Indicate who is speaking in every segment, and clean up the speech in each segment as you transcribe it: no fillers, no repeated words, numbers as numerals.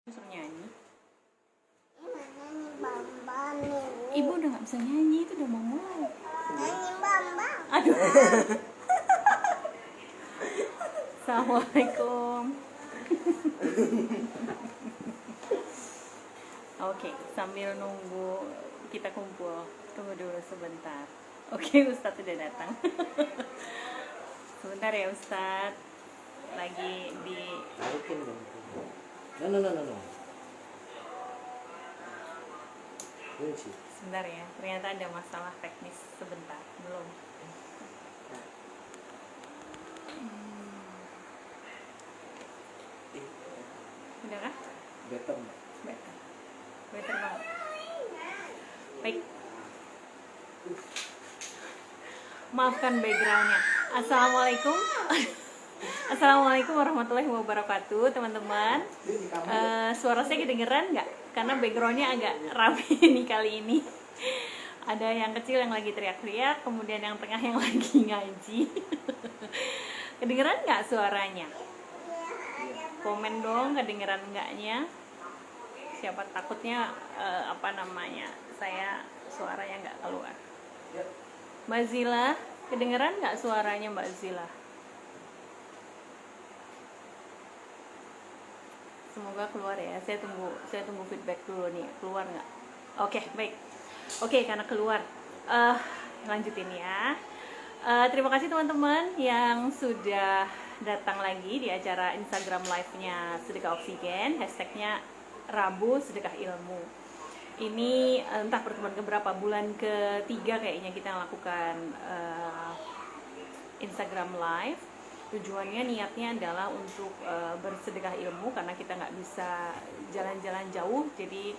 Speaker 1: Suruh nyanyi.
Speaker 2: Bambang ini.
Speaker 1: Ibu udah nggak bisa nyanyi, itu udah mau mulai.
Speaker 2: Nyanyi Bambang.
Speaker 1: Aduh. Assalamualaikum. Oke, sambil nunggu kita kumpul, tunggu dulu sebentar. Oke, Ustadz udah datang. Sebentar ya Ustadz, lagi di
Speaker 3: Taruhin dong. No. Kunci.
Speaker 1: sebentar ya. Ternyata ada masalah teknis sebentar, belum. Udah kah?
Speaker 3: Better.
Speaker 1: Better. Better banget. Baik. Maafkan backgroundnya. Assalamualaikum. Assalamualaikum warahmatullahi wabarakatuh, teman-teman. Suara saya kedengeran nggak? Karena backgroundnya agak rame nih kali ini. Ada yang kecil yang lagi teriak-teriak, kemudian yang tengah yang lagi ngaji. Kedengeran nggak suaranya? Komen dong kedengeran enggaknya. Siapa takutnya saya suaranya nggak keluar. Mbak Zila, kedengeran nggak suaranya Mbak Zila? Semoga keluar ya. Saya tunggu feedback dulu nih. Keluar nggak? Oke, baik. Oke, karena keluar. Lanjutin ya. Terima kasih teman-teman yang sudah datang lagi di acara Instagram live-nya Sedekah Oksigen. Hashtagnya Rabu Sedekah Ilmu. Ini entah pertemuan keberapa, bulan ketiga kayaknya kita lakukan Instagram live. Tujuannya, niatnya adalah untuk bersedekah ilmu, karena kita nggak bisa jalan-jalan jauh, jadi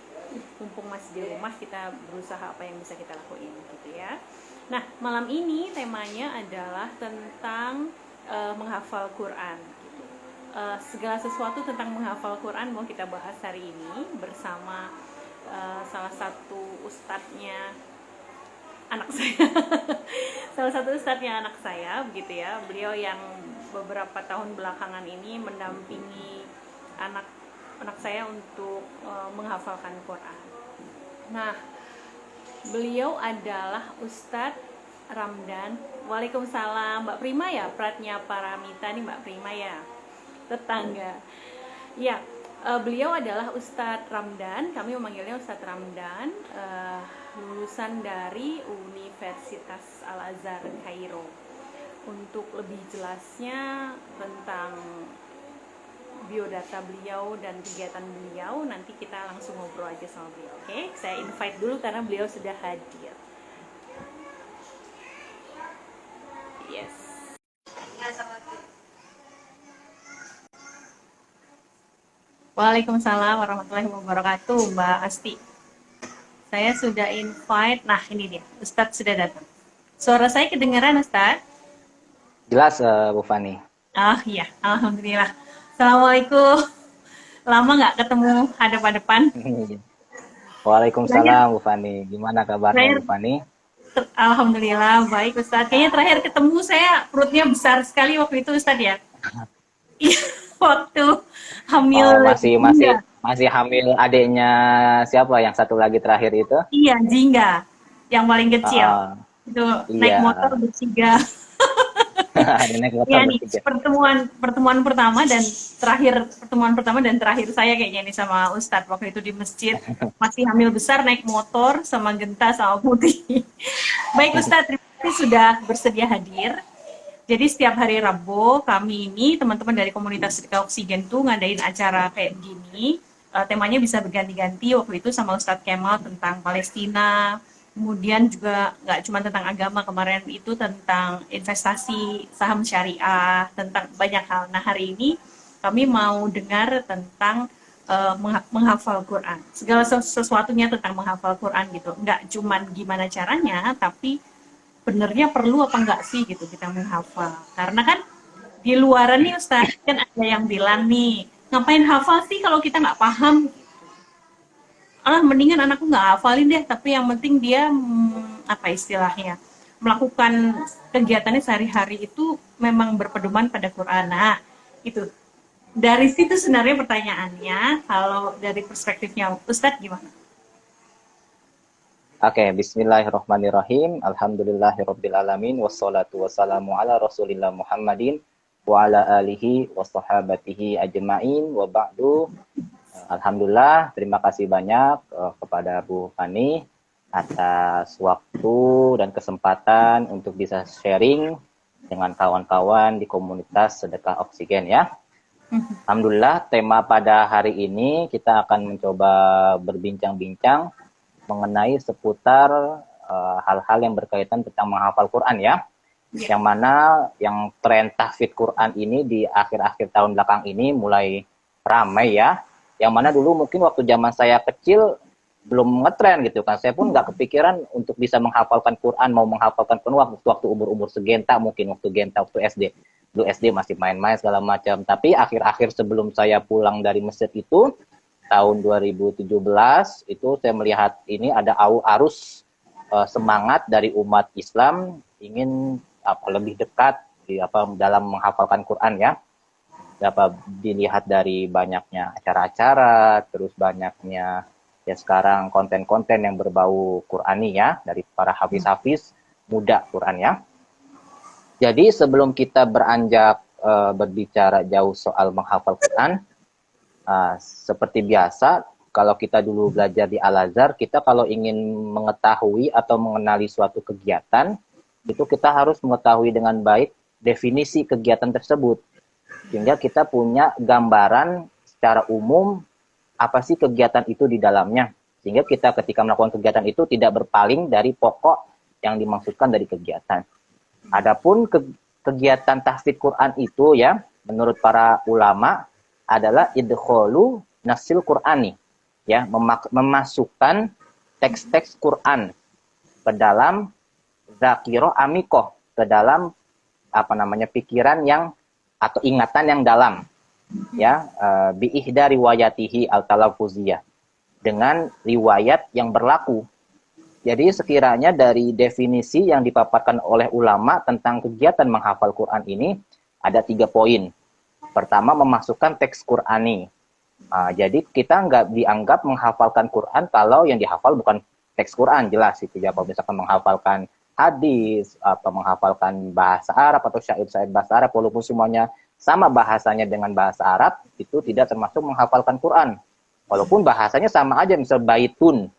Speaker 1: mumpung masih di rumah kita berusaha apa yang bisa kita lakuin gitu ya. Nah, malam ini temanya adalah tentang menghafal Quran gitu. Segala sesuatu tentang menghafal Quran mau kita bahas hari ini bersama salah satu ustadznya anak saya. Salah satu ustadznya anak saya begitu ya. Beliau yang beberapa tahun belakangan ini mendampingi anak saya untuk menghafalkan Quran. Nah, beliau adalah Ustadz Ramdan. Waalaikumsalam, Mbak Prima ya, Pratnya Paramita nih Mbak Prima ya, tetangga. Ya, beliau adalah Ustadz Ramdan, kami memanggilnya Ustadz Ramdan, lulusan dari Universitas Al-Azhar Kairo. Untuk lebih jelasnya tentang biodata beliau dan kegiatan beliau, nanti kita langsung ngobrol aja sama beliau. Oke, saya invite dulu karena beliau sudah hadir. Yes. Waalaikumsalam warahmatullahi wabarakatuh, Mbak Asti. Saya sudah invite. Nah, ini dia, Ustadz sudah datang. Suara saya kedengaran, Ustadz?
Speaker 4: Jelas, Bu Fani.
Speaker 1: Oh iya, alhamdulillah. Assalamualaikum. Lama nggak ketemu hadap-hadapan.
Speaker 4: Waalaikumsalam, Bu Fani. Gimana kabarnya, Bu Fani?
Speaker 1: Alhamdulillah, baik Ustadz. Kayaknya terakhir ketemu saya perutnya besar sekali waktu itu, Ustadz ya. Iya, waktu hamil.
Speaker 4: Masih hamil adiknya siapa yang satu lagi terakhir itu?
Speaker 1: Iya, Jingga, yang paling kecil. Itu naik motor bertiga. Ya nih, pertemuan pertama dan terakhir saya kayaknya nih sama Ustadz waktu itu di masjid, masih hamil besar, naik motor sama Genta sama Putih. Baik Ustadz, terima kasih sudah bersedia hadir. Jadi setiap hari Rabu kami ini teman-teman dari komunitas Sedekah Oksigen tuh ngadain acara kayak begini. Temanya bisa berganti-ganti. Waktu itu sama Ustadz Kemal tentang Palestina. Kemudian juga nggak cuma tentang agama, kemarin itu tentang investasi saham syariah, tentang banyak hal. Nah, hari ini kami mau dengar tentang menghafal Quran. Segala sesuatunya tentang menghafal Quran gitu. Nggak cuma gimana caranya, tapi benernya perlu apa enggak sih gitu kita menghafal. Karena kan di luaran nih Ustaz, kan ada yang bilang nih, ngapain hafal sih kalau kita nggak paham? Mendingan anakku nggak hafalin deh, tapi yang penting dia apa istilahnya, melakukan kegiatannya sehari-hari itu memang berpedoman pada Quran. Nah, itu Dari situ sebenarnya pertanyaannya, kalau dari perspektifnya Ustadz gimana?
Speaker 4: Oke, bismillahirrahmanirrahim. Alhamdulillahirrabbilalamin. Wassalatu wassalamu ala rasulillah Muhammadin wa ala alihi wa sahabatihi ajma'in wa ba'du. Alhamdulillah, terima kasih banyak kepada Bu Fani atas waktu dan kesempatan untuk bisa sharing dengan kawan-kawan di komunitas sedekah oksigen ya. Alhamdulillah, tema pada hari ini kita akan mencoba berbincang-bincang mengenai seputar hal-hal yang berkaitan tentang menghafal Quran ya. Yang mana yang tren tahfidz Quran ini di akhir-akhir tahun belakang ini mulai ramai ya. Yang mana dulu mungkin waktu zaman saya kecil belum ngetren gitu kan. Saya pun nggak kepikiran untuk bisa menghafalkan Quran, mau menghafalkan Quran waktu umur-umur segenta, mungkin waktu genta, waktu SD. Dulu SD masih main-main segala macam. Tapi akhir-akhir sebelum saya pulang dari masjid itu, tahun 2017 itu saya melihat ini ada arus semangat dari umat Islam ingin lebih dekat dalam menghafalkan Quran ya. Dapat dilihat dari banyaknya acara-acara, terus banyaknya ya sekarang konten-konten yang berbau Qurani ya dari para hafiz-hafiz muda Quran ya. Jadi sebelum kita beranjak berbicara jauh soal menghafal Quran, seperti biasa, kalau kita dulu belajar di Al-Azhar, kita kalau ingin mengetahui atau mengenali suatu kegiatan, itu kita harus mengetahui dengan baik definisi kegiatan tersebut. Sehingga kita punya gambaran secara umum apa sih kegiatan itu di dalamnya. Sehingga kita ketika melakukan kegiatan itu tidak berpaling dari pokok yang dimaksudkan dari kegiatan. Adapun kegiatan tahfidz Quran itu ya, menurut para ulama, adalah idkholu nasil Qur'ani ya, memasukkan teks-teks Quran ke dalam zakiro amikoh, ke dalam pikiran yang atau ingatan yang dalam ya, biihda riwayatihi al-talafuziyah, dengan riwayat yang berlaku. Jadi sekiranya dari definisi yang dipaparkan oleh ulama tentang kegiatan menghafal Quran ini ada 3 poin. Pertama, memasukkan teks Qur'ani. Jadi kita nggak dianggap menghafalkan Quran kalau yang dihafal bukan teks Quran, jelas itu ya. Kalau misalkan menghafalkan hadis atau menghafalkan bahasa Arab atau syair-syair bahasa Arab, walaupun semuanya sama bahasanya dengan bahasa Arab, itu tidak termasuk menghafalkan Quran. Walaupun bahasanya sama aja, misal baitun.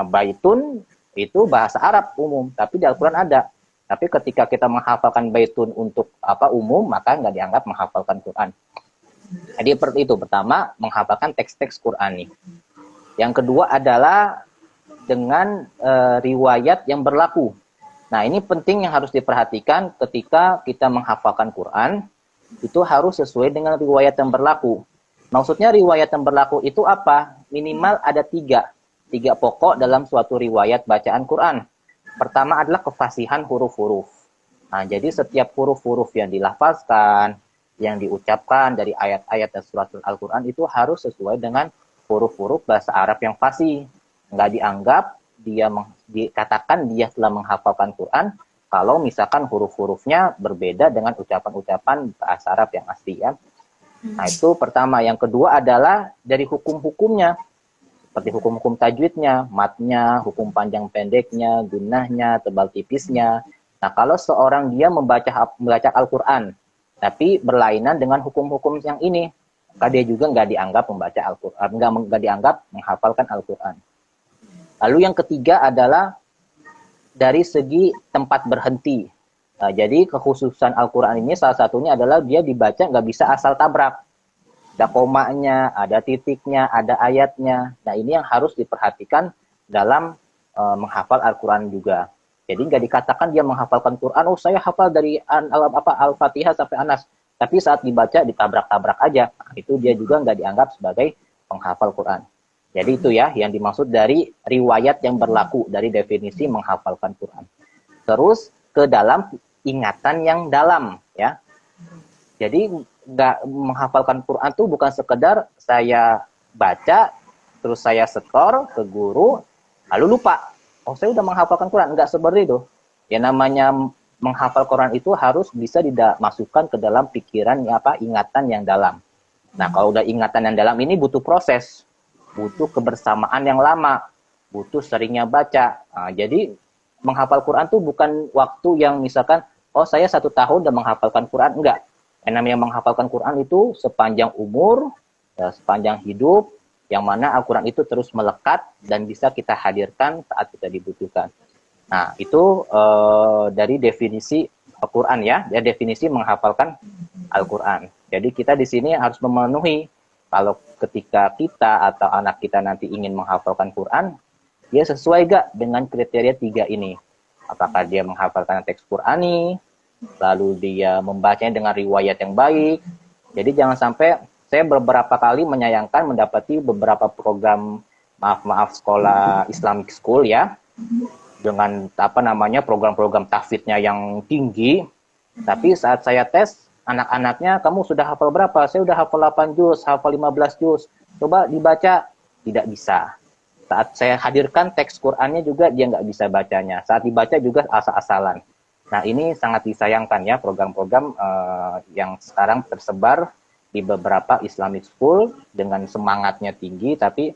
Speaker 4: Baitun itu bahasa Arab umum, tapi di Al-Quran ada. Tapi ketika kita menghafalkan baitun untuk umum, maka nggak dianggap menghafalkan Quran. Jadi seperti itu. Pertama, menghafalkan teks-teks Qur'ani. Yang kedua adalah dengan riwayat yang berlaku. Nah, ini penting yang harus diperhatikan ketika kita menghafalkan Quran, itu harus sesuai dengan riwayat yang berlaku. Maksudnya riwayat yang berlaku itu apa? Minimal ada 3 pokok dalam suatu riwayat bacaan Quran. Pertama adalah kefasihan huruf-huruf. Nah, jadi setiap huruf-huruf yang dilafazkan, yang diucapkan dari ayat-ayat dan surat Al-Quran itu harus sesuai dengan huruf-huruf bahasa Arab yang fasih. Nggak dianggap dikatakan dia telah menghafalkan Quran kalau misalkan huruf-hurufnya berbeda dengan ucapan-ucapan bahasa Arab yang asli ya. Nah, itu pertama. Yang kedua adalah dari hukum-hukumnya. Seperti hukum-hukum tajwidnya, matnya, hukum panjang pendeknya, gunnahnya, tebal tipisnya. Nah, kalau seorang dia membaca Al-Quran, tapi berlainan dengan hukum-hukum yang ini, maka dia juga nggak dianggap membaca Al-Quran, nggak dianggap menghafalkan Al-Quran. Lalu yang ketiga adalah dari segi tempat berhenti. Nah, jadi kekhususan Al-Quran ini salah satunya adalah dia dibaca nggak bisa asal tabrak. Ada komanya, ada titiknya, ada ayatnya. Nah, ini yang harus diperhatikan dalam menghafal Al-Quran juga. Jadi nggak dikatakan dia menghafalkan Quran, oh saya hafal dari Al-Fatihah sampai Anas. Tapi saat dibaca ditabrak-tabrak aja. Nah, itu dia juga nggak dianggap sebagai penghafal Quran. Jadi itu ya yang dimaksud dari riwayat yang berlaku, dari definisi menghafalkan Quran. Terus ke dalam ingatan yang dalam ya. Jadi nggak menghafalkan Quran itu bukan sekedar saya baca, terus saya setor ke guru, lalu lupa. Oh, saya udah menghafalkan Quran. Nggak seperti itu. Ya namanya menghafal Quran itu harus bisa dimasukkan ke dalam pikiran ingatan yang dalam. Nah, kalau udah ingatan yang dalam ini butuh proses, butuh kebersamaan yang lama, butuh seringnya baca. Nah, jadi menghafal Quran tuh bukan waktu yang misalkan, oh saya 1 tahun udah menghafalkan Quran. Enggak. Yang namanya menghafalkan Quran itu sepanjang umur, ya, sepanjang hidup, yang mana Al-Quran itu terus melekat dan bisa kita hadirkan saat kita dibutuhkan. Nah, itu dari definisi Al-Quran ya, definisi menghafalkan Al-Quran. Jadi kita di sini harus memenuhi, kalau ketika kita atau anak kita nanti ingin menghafalkan Quran, dia sesuai gak dengan kriteria 3 ini? Apakah dia menghafalkan teks Qurani, lalu dia membacanya dengan riwayat yang baik. Jadi jangan sampai, saya beberapa kali menyayangkan mendapati beberapa program maaf sekolah Islamic School ya, dengan program-program tahfidnya yang tinggi, tapi saat saya tes anak-anaknya, kamu sudah hafal berapa? Saya sudah hafal 8 juz, hafal 15 juz. Coba dibaca, tidak bisa. Saat saya hadirkan teks Qur'annya juga dia nggak bisa bacanya. Saat dibaca juga asal-asalan. Nah, ini sangat disayangkan ya program-program yang sekarang tersebar di beberapa Islamic School dengan semangatnya tinggi, tapi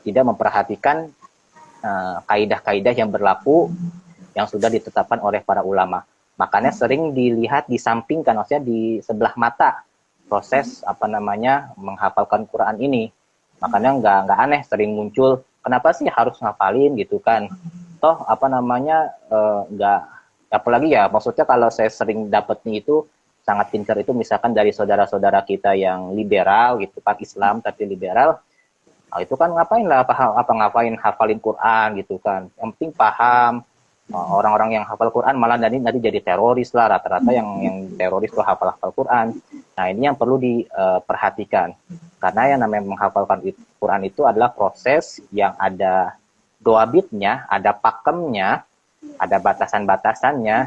Speaker 4: tidak memperhatikan kaidah-kaidah yang berlaku yang sudah ditetapkan oleh para ulama. Makanya sering dilihat disampingkan, maksudnya di sebelah mata proses menghafalkan Quran ini. Makanya nggak aneh sering muncul, kenapa sih harus ngapalin gitu kan? Toh nggak, apalagi ya maksudnya kalau saya sering dapetnya itu sangat pintar itu misalkan dari saudara-saudara kita yang liberal gitu kan, Islam tapi liberal. Nah, itu kan ngapain hafalin Quran gitu kan? Yang penting paham. Orang-orang yang hafal Quran malah nanti jadi teroris lah, rata-rata yang teroris tuh hafal Quran. Nah, ini yang perlu diperhatikan, karena yang namanya menghafalkan Quran itu adalah proses yang ada doabitnya, ada pakemnya, ada batasan-batasannya,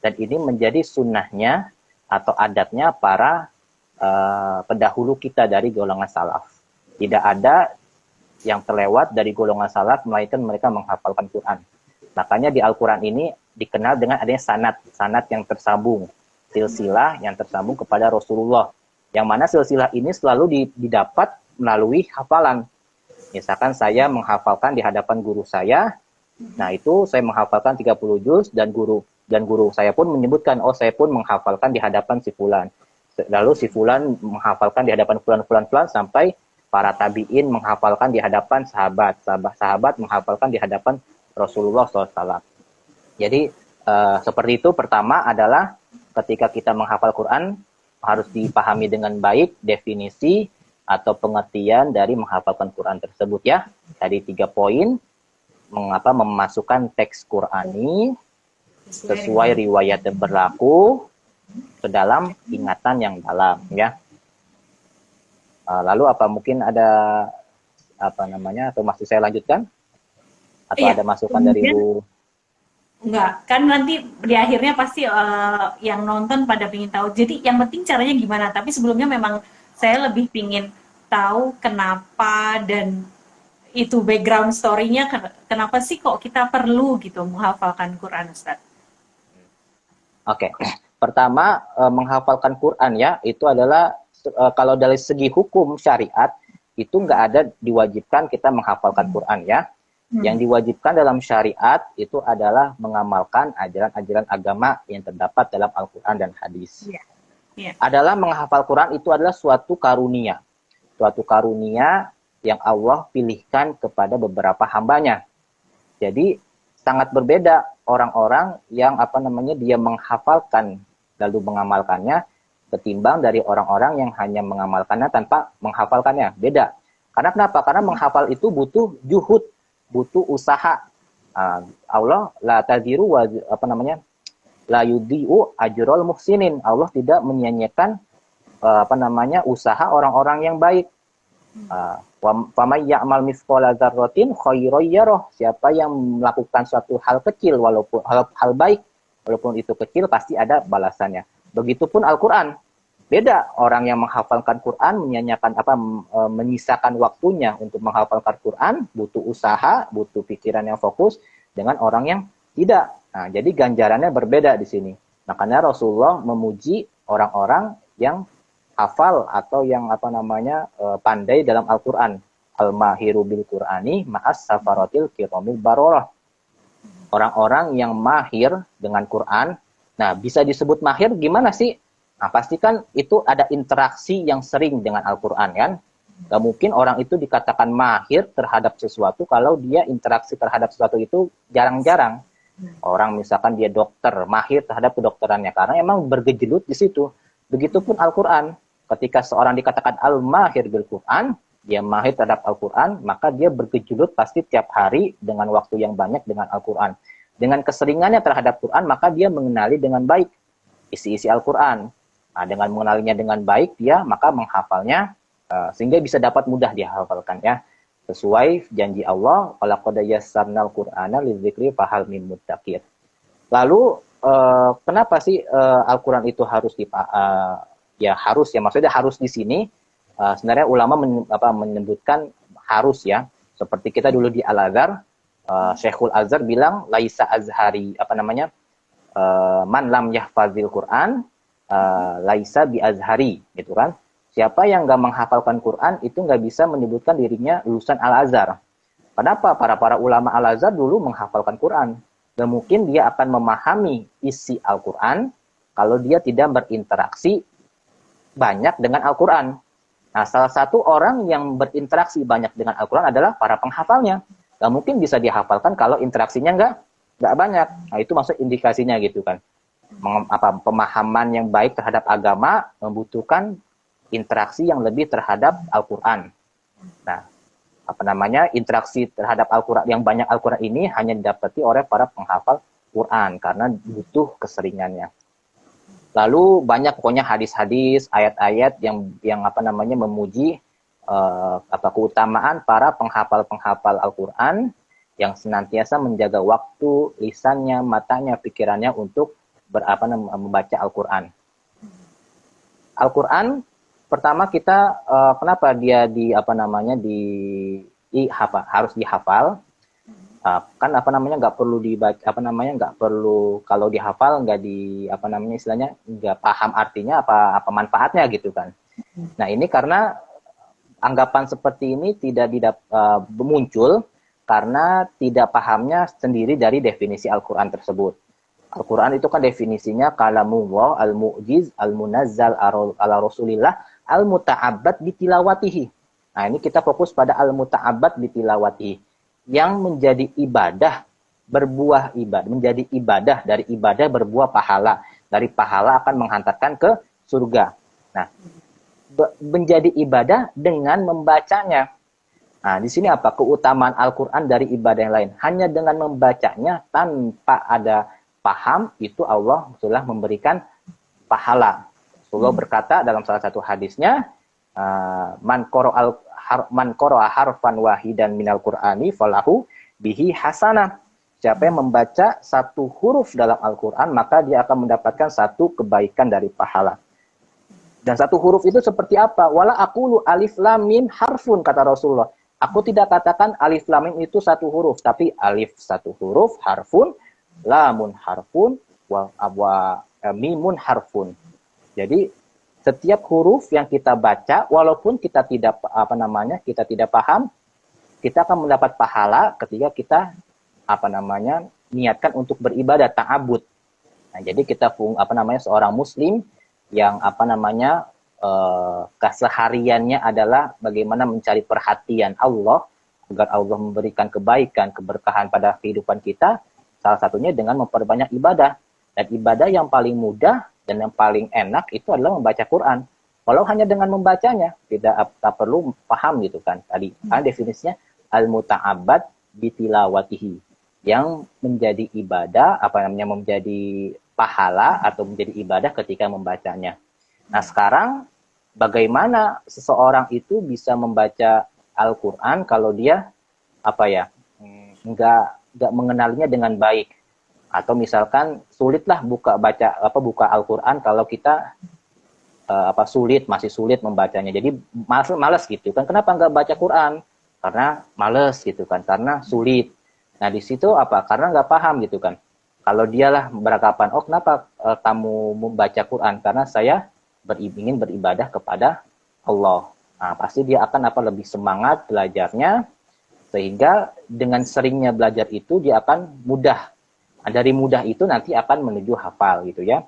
Speaker 4: dan ini menjadi sunnahnya atau adatnya para pendahulu kita dari golongan salaf. Tidak ada yang terlewat dari golongan salaf melainkan mereka menghafalkan Quran. Makanya di Al-Quran ini dikenal dengan adanya sanad yang tersambung, silsilah yang tersambung kepada Rasulullah. Yang mana silsilah ini selalu didapat melalui hafalan. Misalkan saya menghafalkan di hadapan guru saya, nah itu saya menghafalkan 30 juz dan guru saya pun menyebutkan, oh saya pun menghafalkan di hadapan si fulan. Lalu si fulan menghafalkan di hadapan fulan sampai para tabi'in menghafalkan di hadapan sahabat menghafalkan di hadapan Rasulullah SAW. Jadi seperti itu. Pertama adalah ketika kita menghafal Quran harus dipahami dengan baik definisi atau pengertian dari menghafalkan Quran tersebut ya. Tadi 3 poin, memasukkan teks Qurani sesuai riwayat yang berlaku ke dalam ingatan yang dalam ya. Lalu mungkin ada atau masih saya lanjutkan? Atau ada masukan dari Bu?
Speaker 1: Enggak, kan nanti di akhirnya pasti yang nonton pada pengen tahu. Jadi yang penting caranya gimana. Tapi sebelumnya memang saya lebih pingin tahu kenapa dan itu background story-nya, kenapa sih kok kita perlu gitu menghafalkan Quran, Ustaz?
Speaker 4: Oke. Pertama, menghafalkan Quran ya, itu adalah kalau dari segi hukum syariat, itu nggak ada diwajibkan kita menghafalkan Quran ya. Yang diwajibkan dalam syariat itu adalah mengamalkan ajaran-ajaran agama yang terdapat dalam Al-Quran dan hadis. Adalah menghafal Quran itu adalah suatu karunia. Suatu karunia yang Allah pilihkan kepada beberapa hambanya. Jadi sangat berbeda orang-orang yang dia menghafalkan lalu mengamalkannya ketimbang dari orang-orang yang hanya mengamalkannya tanpa menghafalkannya. Beda. Karena kenapa? Karena menghafal itu butuh juhud, butuh usaha. Allah la tadiru la yudhi'u ajrul muhsinin. Allah tidak menyia-nyiakan usaha orang-orang yang baik. Wa may ya'mal mithqala dzarratin khairan yarah. Siapa yang melakukan suatu hal kecil walaupun hal baik, walaupun itu kecil pasti ada balasannya. Begitupun Al-Qur'an. Beda orang yang menghafalkan Quran, menyisakan waktunya untuk menghafalkan Quran, butuh usaha, butuh pikiran yang fokus, dengan orang yang tidak. Nah, jadi ganjarannya berbeda di sini. Makanya Rasulullah memuji orang-orang yang hafal atau yang pandai dalam Al-Qur'an. Al-mahiru bil Qur'ani ma'as safaratil kiramil barorah. Orang-orang yang mahir dengan Quran. Nah, bisa disebut mahir gimana sih? Nah, pastikan itu ada interaksi yang sering dengan Al-Quran kan. Gak mungkin orang itu dikatakan mahir terhadap sesuatu kalau dia interaksi terhadap sesuatu itu jarang-jarang. Orang misalkan dia dokter, mahir terhadap kedokterannya karena emang bergejelut di situ. Begitupun Al-Quran. Ketika seorang dikatakan al-mahir bil Quran, dia mahir terhadap Al-Quran, maka dia bergejulut pasti tiap hari dengan waktu yang banyak dengan Al-Quran. Dengan keseringannya terhadap Quran, maka dia mengenali dengan baik isi-isi Al-Quran. Nah, dengan mengenalinya dengan baik, dia maka menghafalnya, sehingga bisa dapat mudah dihafalkan ya. Sesuai janji Allah, walaqad yassarnal Qur'ana lidzikri fahal min muddaqir. Lalu, kenapa sih Al-Quran itu harus maksudnya harus di sini. Sebenarnya ulama menyebutkan harus ya, seperti kita dulu di Al-Azhar, Syekhul Azhar bilang laisa azhari man lam yahfazil Quran laisa bi azhari gitu kan. Siapa yang nggak menghafalkan Quran itu nggak bisa menyebutkan dirinya lulusan Al-Azhar. Kenapa? Para ulama Al-Azhar dulu menghafalkan Quran. Gak mungkin dia akan memahami isi Al-Quran kalau dia tidak berinteraksi banyak dengan Al-Quran. Nah, salah satu orang yang berinteraksi banyak dengan Al-Quran adalah para penghafalnya. Gak mungkin bisa dihafalkan kalau interaksinya nggak banyak. Nah, itu maksud indikasinya gitu kan. Pemahaman yang baik terhadap agama membutuhkan interaksi yang lebih terhadap Al-Quran. Nah, interaksi terhadap Al-Quran yang banyak Al-Quran ini hanya didapati oleh para penghafal Quran karena butuh keseringannya. Lalu banyak pokoknya hadis-hadis, ayat-ayat yang memuji keutamaan para penghafal Al-Quran yang senantiasa menjaga waktu, lisannya, matanya, pikirannya untuk membaca Al-Quran. Al-Quran pertama kita kenapa dia harus dihafal? Kan nggak perlu dibaca, nggak perlu kalau dihafal nggak istilahnya nggak paham artinya apa manfaatnya gitu kan. Nah, ini karena anggapan seperti ini tidak muncul karena tidak pahamnya sendiri dari definisi Al-Quran tersebut. Al-Quran itu kan definisinya kalamullah al-mu'jiz al-munazzal ala rasulillah al-muta'abbad bitilawatihi. Nah, ini kita fokus pada al-muta'abbad bitilawatihi. Yang menjadi ibadah berbuah ibadah, menjadi ibadah, dari ibadah berbuah pahala, dari pahala akan menghantarkan ke surga. Nah, menjadi ibadah dengan membacanya. Nah, di sini apa keutamaan Al-Quran dari ibadah yang lain? Hanya dengan membacanya tanpa ada paham itu Allah sudah memberikan pahala. Allah berkata dalam salah satu hadisnya, man qara'a harfan wahidan minal Qur'ani falahu bihi hasanah. Siapa yang membaca satu huruf dalam Al-Qur'an maka dia akan mendapatkan satu kebaikan dari pahala. Dan satu huruf itu seperti apa? Wala aqulu alif lam mim harfun, kata Rasulullah. Aku tidak katakan alif lam mim itu satu huruf, tapi alif satu huruf, harfun, lamun harfun, wa mimun harfun. Jadi setiap huruf yang kita baca, walaupun kita tidak kita tidak paham, kita akan mendapat pahala ketika kita niatkan untuk beribadah ta'abud. Nah, jadi kita seorang muslim yang kesehariannya adalah bagaimana mencari perhatian Allah agar Allah memberikan kebaikan, keberkahan pada kehidupan kita. Salah satunya dengan memperbanyak ibadah. Dan ibadah yang paling mudah dan yang paling enak itu adalah membaca Quran. Walau hanya dengan membacanya, tidak perlu paham gitu kan. Tadi kan definisinya al-muta'abbad bitilawatihi. Yang menjadi ibadah, menjadi pahala atau menjadi ibadah ketika membacanya. Nah, sekarang bagaimana seseorang itu bisa membaca Al-Quran kalau dia nggak mengenalinya dengan baik? Atau misalkan sulitlah buka Al-Quran kalau kita masih sulit membacanya. Jadi malas gitu kan. Kenapa nggak baca Quran? Karena malas gitu kan. Karena sulit. Nah, di situ karena nggak paham gitu kan. Kalau dialah beranggapan, kenapa kamu membaca Quran? Karena saya ingin beribadah kepada Allah. Nah, pasti dia akan lebih semangat belajarnya, sehingga dengan seringnya belajar itu dia akan mudah. Nah, dari mudah itu nanti akan menuju hafal gitu ya.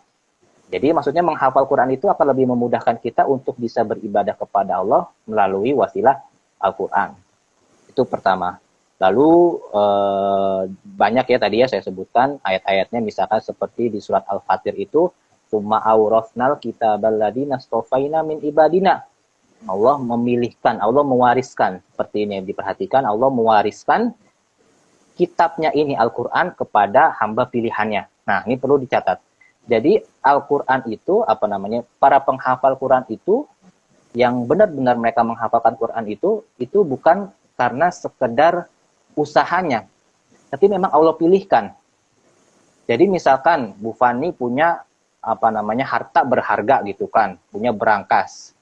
Speaker 4: Jadi maksudnya menghafal Quran itu akan lebih memudahkan kita untuk bisa beribadah kepada Allah melalui wasilah Al-Quran. Itu pertama. Lalu banyak ya tadi ya saya sebutkan ayat-ayatnya, misalkan seperti di surat Al-Fatir itu, Tsumma awrasnal kitabal ladina stofaina min ibadina. Allah memilihkan, Allah mewariskan, seperti ini diperhatikan, Allah mewariskan kitabnya ini Al-Quran kepada hamba pilihannya. Nah, ini perlu dicatat. Jadi Al-Quran itu para penghafal Quran itu yang benar-benar mereka menghafalkan Quran itu bukan karena sekedar usahanya, tapi memang Allah pilihkan. Jadi misalkan Bu Fani punya harta berharga gitu kan, punya berangkas.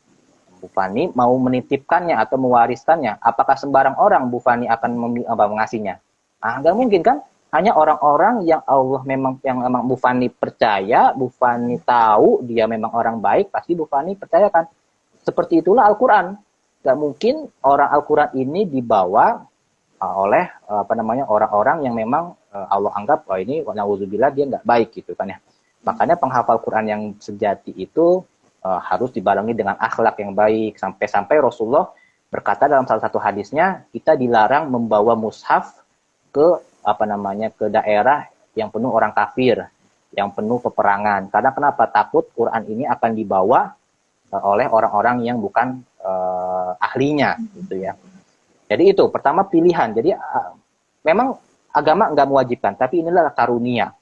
Speaker 4: Bu Fani mau menitipkannya atau mewariskannya, apakah sembarang orang Bu Fani akan mengasihnya? Nggak mungkin kan? Hanya orang-orang yang Allah yang memang Bu Fani percaya, Bu Fani tahu dia memang orang baik, pasti Bu Fani percayakan. Seperti itulah Al-Quran. Nggak mungkin orang Al-Quran ini dibawa oleh orang-orang yang memang Allah anggap ini na'udzubillah dia nggak baik gitu kan ya. Makanya penghafal Quran yang sejati itu harus dibarengi dengan akhlak yang baik. Sampai-sampai Rasulullah berkata dalam salah satu hadisnya, kita dilarang membawa mushaf ke daerah yang penuh orang kafir, yang penuh peperangan. Karena kenapa? Takut Quran ini akan dibawa oleh orang-orang yang bukan ahlinya gitu ya. Jadi itu pertama pilihan. Jadi memang agama nggak mewajibkan, tapi inilah karunia.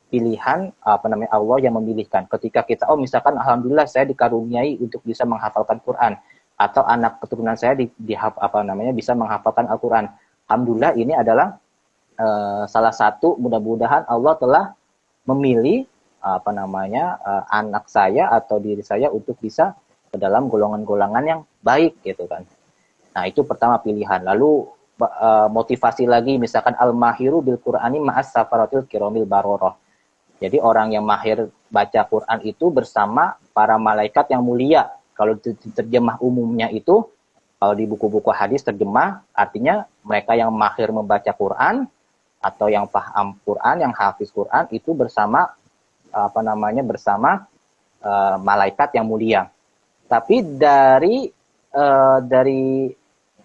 Speaker 4: Pilihan Allah yang memilihkan. Ketika kita misalkan alhamdulillah saya dikaruniai untuk bisa menghafalkan Quran, atau anak keturunan saya bisa menghafalkan Al-Quran. Alhamdulillah ini adalah salah satu, mudah-mudahan Allah telah memilih anak saya atau diri saya untuk bisa ke dalam golongan-golongan yang baik gitu kan. Nah, itu pertama pilihan. Lalu motivasi lagi misalkan al-mahiru bil Qur'ani ma'as safaratil kiramil baroroh. Jadi orang yang mahir baca Quran itu bersama para malaikat yang mulia. Kalau terjemah umumnya itu, kalau di buku-buku hadis terjemah, artinya mereka yang mahir membaca Quran atau yang paham Quran, yang hafiz Quran itu bersama bersama malaikat yang mulia. Tapi dari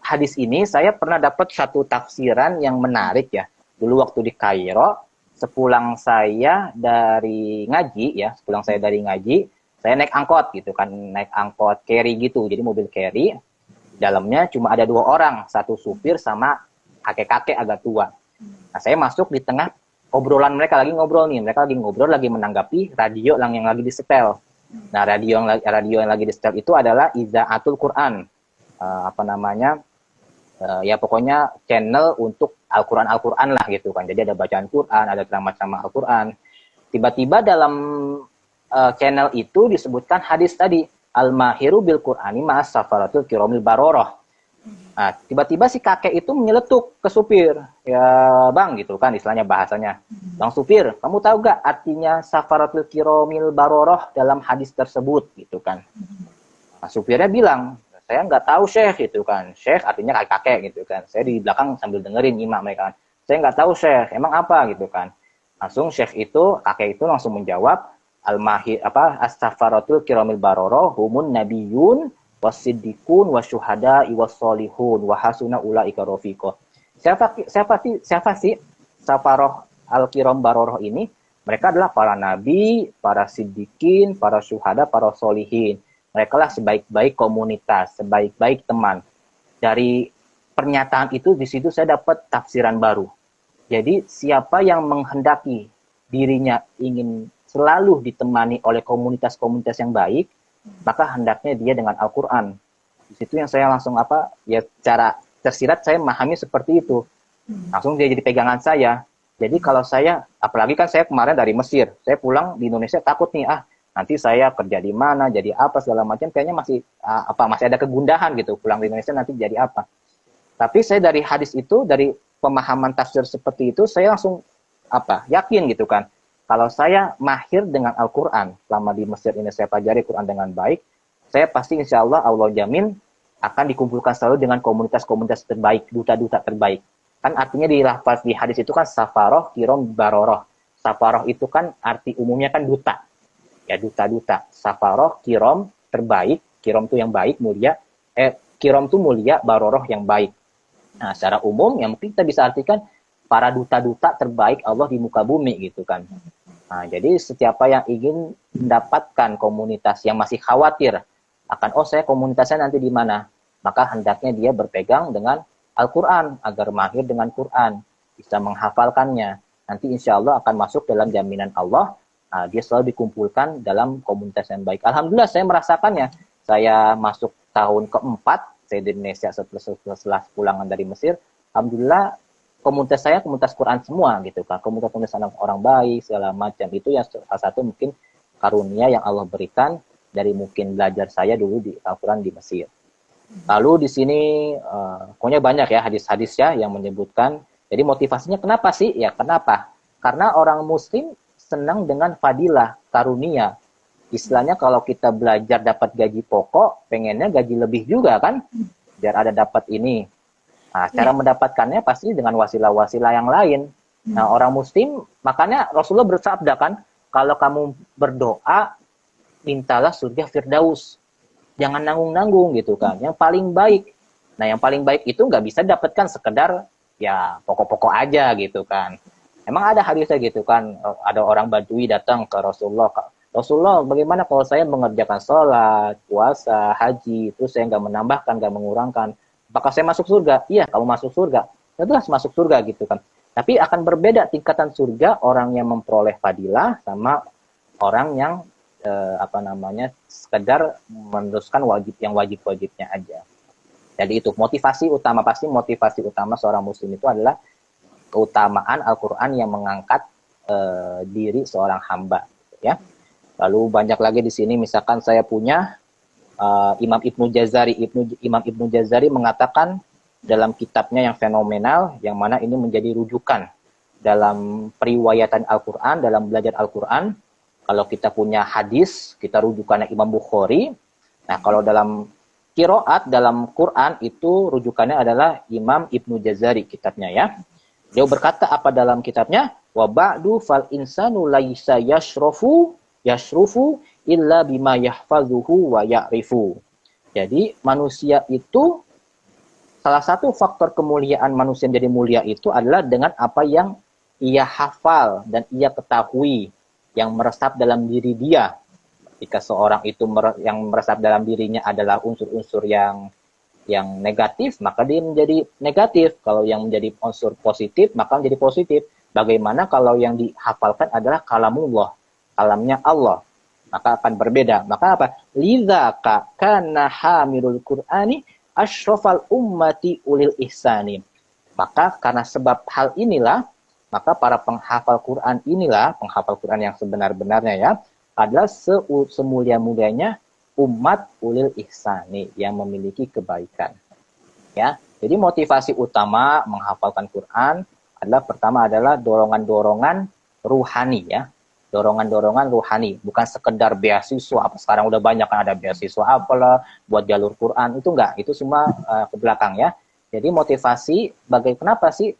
Speaker 4: hadis ini saya pernah dapat satu tafsiran yang menarik ya. Dulu waktu di Kairo, sepulang saya dari ngaji, saya naik angkot gitu kan, naik angkot carry gitu, jadi mobil carry. Dalamnya cuma ada 2 orang, satu supir sama kakek-kakek agak tua. Nah, saya masuk di tengah obrolan mereka, lagi ngobrol, lagi menanggapi radio yang lagi disetel. Nah, radio yang lagi disetel itu adalah Izaatul Quran. Ya pokoknya channel untuk Al-Quran lah gitu kan. Jadi ada bacaan Quran, ada ceramah-ceramah Al-Quran. Tiba-tiba dalam channel itu disebutkan hadis tadi, Al-Mahiru bil Qur'ani ma'as safaratul kiramil baroroh. Nah, tiba-tiba si kakek itu menyeletuk ke supir. Ya bang gitu kan istilahnya bahasanya. Bang supir, kamu tahu gak artinya safaratul kiramil baroroh dalam hadis tersebut gitu kan. Nah, supirnya bilang, saya nggak tahu Syekh gitu kan. Syekh artinya kakek gitu kan. Saya di belakang sambil dengerin nyimak mereka. Saya nggak tahu Syekh, emang apa gitu kan. Langsung Syekh itu, kakek itu langsung menjawab, as-safaratul kiramil baroroh humun nabiyun wasiddiqun wasyuhada iwassolihun wahasuna ulaika rafiqah. Siapa sih safaroh al-kiram baroroh ini? Mereka adalah para nabi, para siddiqin, para syuhada, para solihin. Mereka lah sebaik-baik komunitas, sebaik-baik teman. Dari pernyataan itu, di situ saya dapat tafsiran baru. Jadi siapa yang menghendaki dirinya ingin selalu ditemani oleh komunitas-komunitas yang baik, maka hendaknya dia dengan Al-Quran. Di situ yang saya langsung cara tersirat saya memahami seperti itu. Langsung dia jadi pegangan saya. Jadi kalau saya, apalagi kan saya kemarin dari Mesir, saya pulang di Indonesia takut nih, nanti saya kerja di mana, jadi apa segala macam, kayaknya masih ada kegundahan gitu, pulang di Indonesia nanti jadi apa. Tapi saya dari hadis itu, dari pemahaman tafsir seperti itu, saya langsung yakin gitu kan. kalau saya mahir dengan Al-Quran, selama di Mesir ini saya pelajari Quran dengan baik, saya pasti insya Allah jamin akan dikumpulkan selalu dengan komunitas-komunitas terbaik, duta-duta terbaik. Kan artinya di lafaz di hadis itu kan safaroh, kirom, baroroh. Safaroh itu kan arti umumnya kan duta. Ya, duta-duta. Safaroh, kirom, terbaik. Kirom itu yang baik, mulia. Kirom itu mulia, baroroh yang baik. Nah, secara umum yang mungkin kita bisa artikan para duta-duta terbaik Allah di muka bumi gitu kan. Nah, jadi setiap yang ingin mendapatkan komunitas yang masih khawatir akan, saya komunitasnya nanti di mana? Maka hendaknya dia berpegang dengan Al-Quran, agar mahir dengan Quran, bisa menghafalkannya. Nanti insya Allah akan masuk dalam jaminan Allah, dia selalu dikumpulkan dalam komunitas yang baik. Alhamdulillah saya merasakannya. Saya masuk tahun keempat, saya di Indonesia setelah pulangan dari Mesir. Alhamdulillah komunitas saya komunitas Quran semua gitu kan. Komunitas orang baik, segala macam. Itu yang salah satu mungkin karunia yang Allah berikan dari mungkin belajar saya dulu di Al-Quran di Mesir. Lalu di sini pokoknya banyak ya hadis-hadis ya yang menyebutkan. Jadi motivasinya kenapa sih? Ya kenapa? Karena orang muslim senang dengan fadilah, karunia. Istilahnya kalau kita belajar dapat gaji pokok, pengennya gaji lebih juga kan? Biar ada dapat ini. Nah, cara mendapatkannya pasti dengan wasilah-wasilah yang lain. Nah, orang muslim, makanya Rasulullah bersabda kan, kalau kamu berdoa, mintalah surga Firdaus. Jangan nanggung-nanggung gitu kan. Yang paling baik. Nah, yang paling baik itu nggak bisa dapatkan sekedar ya pokok-pokok aja gitu kan. Emang ada hadisnya gitu kan. Ada orang Badui datang ke Rasulullah. Rasulullah, bagaimana kalau saya mengerjakan sholat, puasa, haji, terus saya nggak menambahkan, nggak mengurangkan. Apakah saya masuk surga? Iya, kamu masuk surga. Jelas masuk surga gitu kan. Tapi akan berbeda tingkatan surga orang yang memperoleh fadilah sama orang yang sekedar meneruskan wajib-wajibnya aja. Jadi itu motivasi utama seorang muslim itu adalah keutamaan Al-Quran yang mengangkat diri seorang hamba, ya. Lalu banyak lagi di sini, misalkan saya punya Imam Ibnu Jazari mengatakan dalam kitabnya yang fenomenal, yang mana ini menjadi rujukan dalam periwayatan Al-Quran, dalam belajar Al-Quran. Kalau kita punya hadis, kita rujukannya Imam Bukhari. Nah, kalau dalam qiraat, dalam Quran, itu rujukannya adalah Imam Ibnu Jazari, kitabnya ya. Dia berkata apa dalam kitabnya? Wa ba'du fal insanu laisa yashrufu illa bima yahfazuhu wa ya'rifu. Jadi manusia itu, salah satu faktor kemuliaan manusia menjadi mulia itu adalah dengan apa yang ia hafal dan ia ketahui, yang meresap dalam diri dia. Jika seorang itu yang meresap dalam dirinya adalah unsur-unsur yang negatif, maka dia menjadi negatif. Kalau yang menjadi unsur positif, maka menjadi positif. Bagaimana kalau yang dihafalkan adalah kalamullah, kalamnya Allah, maka akan berbeda. Maka apa? Lidzaka kana hamilul Qur'ani asyrafal ummati ulil ihsani. Maka karena sebab hal inilah, maka para penghafal Quran inilah, penghafal Quran yang sebenar-benarnya ya, adalah semulia-mulianya umat ulil ihsani, yang memiliki kebaikan. Ya, jadi motivasi utama menghafalkan Quran adalah pertama adalah dorongan-dorongan ruhani ya. Dorongan-dorongan ruhani, bukan sekedar beasiswa. Sekarang udah banyak kan ada beasiswa apalah buat jalur Quran, itu enggak, itu semua ke belakang ya. Jadi motivasi kenapa sih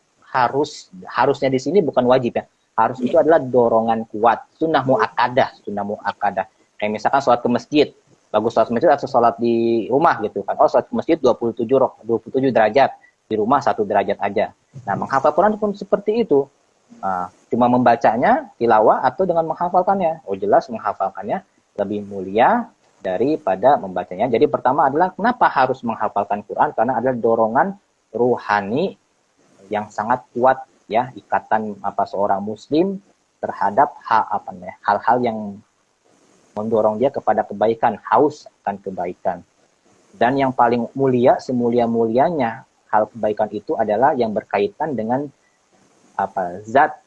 Speaker 4: harusnya di sini bukan wajib ya. Harus itu adalah dorongan kuat, sunnah muakkadah. Kayak misalkan sholat ke masjid, bagus sholat ke masjid atau sholat di rumah gitu kan. Sholat ke masjid 27 derajat, di rumah 1 derajat aja. Nah, menghafal Quran pun seperti itu. Cuma membacanya, tilawah, atau dengan menghafalkannya. Jelas menghafalkannya lebih mulia daripada membacanya. Jadi pertama adalah kenapa harus menghafalkan Quran? Karena adalah dorongan ruhani yang sangat kuat ya, ikatan seorang muslim terhadap hal-hal yang mendorong dia kepada kebaikan, haus akan kebaikan. Dan yang paling mulia, semulia-mulianya hal kebaikan itu adalah yang berkaitan dengan zat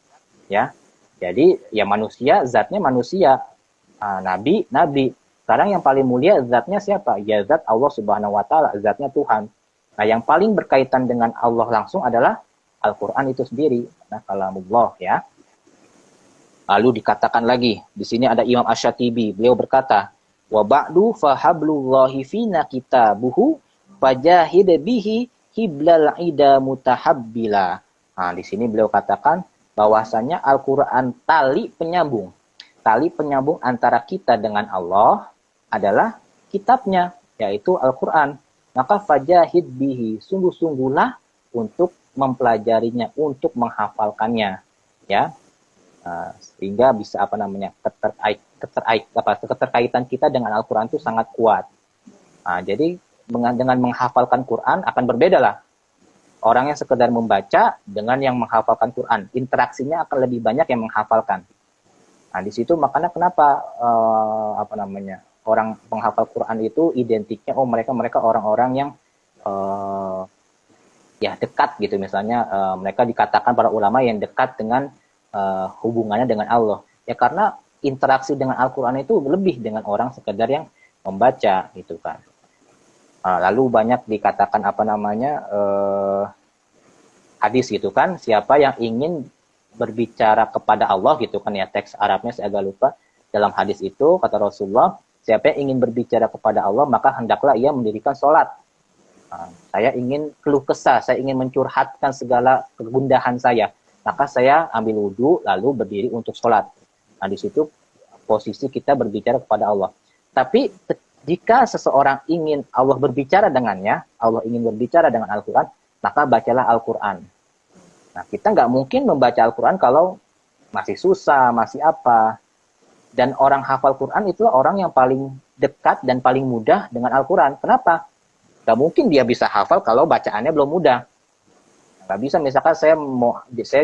Speaker 4: ya. Jadi ya manusia, zatnya manusia. Nabi. Sekarang yang paling mulia zatnya siapa? Ya zat Allah Subhanahu wa taala, zatnya Tuhan. Nah, yang paling berkaitan dengan Allah langsung adalah Al-Quran itu sendiri, nah kalamullah ya. Lalu dikatakan lagi, di sini ada Imam Asy-Syatibi, beliau berkata, wa ba'du fahablullahi fina kitabuhu fajahid bihi hiblal ida mutahabbila. Nah, di sini beliau katakan bahwasanya Al-Qur'an tali penyambung antara kita dengan Allah adalah kitabnya, yaitu Al-Qur'an. Maka fajahid bihi, sungguh-sungguhlah untuk mempelajarinya, untuk menghafalkannya, ya. Sehingga bisa keterkaitan kita dengan Al-Quran itu sangat kuat. Jadi dengan menghafalkan Quran akan berbeda lah. Orang yang sekedar membaca dengan yang menghafalkan Quran, interaksinya akan lebih banyak yang menghafalkan. Di situ makanya kenapa orang penghafal Quran itu identiknya mereka orang-orang yang ya dekat gitu, misalnya mereka dikatakan para ulama yang dekat dengan hubungannya dengan Allah, ya karena interaksi dengan Al-Quran itu lebih dengan orang sekedar yang membaca gitu kan. Lalu banyak dikatakan hadis gitu kan, siapa yang ingin berbicara kepada Allah gitu kan, ya teks Arabnya saya agak lupa. Dalam hadis itu kata Rasulullah, siapa yang ingin berbicara kepada Allah maka hendaklah ia mendirikan sholat. Saya ingin keluh kesah, saya ingin mencurhatkan segala kegundahan saya, maka saya ambil wudhu lalu berdiri untuk sholat. Di situ posisi kita berbicara kepada Allah. Tapi jika seseorang ingin Allah berbicara dengannya, Allah ingin berbicara dengan Al-Quran, maka bacalah Al-Quran. Kita nggak mungkin membaca Al-Quran kalau masih susah, masih apa. Dan orang hafal Quran itulah orang yang paling dekat dan paling mudah dengan Al-Quran. Kenapa? Nggak mungkin dia bisa hafal kalau bacaannya belum mudah. Nggak bisa, misalkan saya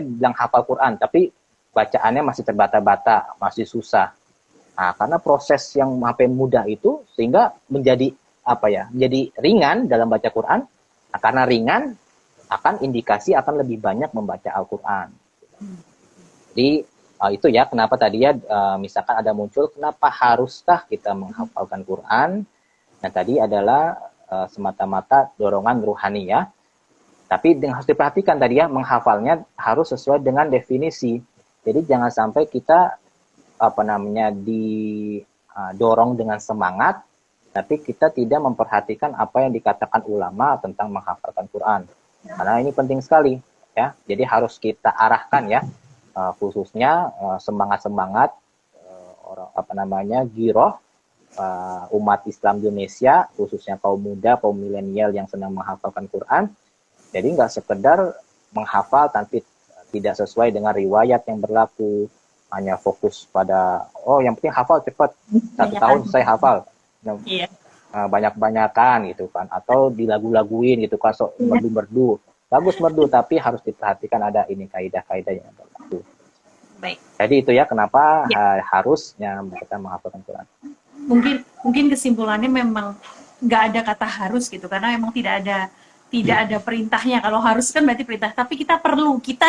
Speaker 4: bilang hafal Quran, tapi bacaannya masih terbata-bata, masih susah. Karena proses yang sampai mudah itu, sehingga menjadi ringan dalam baca Quran. Karena ringan, akan indikasi akan lebih banyak membaca Al-Quran. Jadi, itu ya, kenapa tadi ya, misalkan ada muncul, kenapa haruskah kita menghafalkan Quran? Nah, tadi adalah semata-mata dorongan ruhani ya. Tapi harus diperhatikan tadi ya, menghafalnya harus sesuai dengan definisi. Jadi jangan sampai kita didorong dengan semangat, tapi kita tidak memperhatikan apa yang dikatakan ulama tentang menghafalkan Quran. Karena ini penting sekali ya. Jadi harus kita arahkan ya, khususnya semangat-semangat giroh umat Islam di Indonesia, khususnya kaum muda, kaum milenial yang sedang menghafalkan Quran. Jadi nggak sekedar menghafal tapi tidak sesuai dengan riwayat yang berlaku, hanya fokus pada yang penting hafal cepat, 1 tahun saya hafal, banyak-banyakan gitu kan, atau dilagu-laguin gitu kan, merdu-merdu, bagus merdu, tapi harus diperhatikan ada ini kaidah-kaidah yang berlaku.
Speaker 1: Baik.
Speaker 4: Jadi itu ya kenapa harusnya kita menghafalkan Quran.
Speaker 1: Mungkin kesimpulannya memang nggak ada kata harus gitu, karena memang tidak ada perintahnya. Kalau harus kan berarti perintah, tapi kita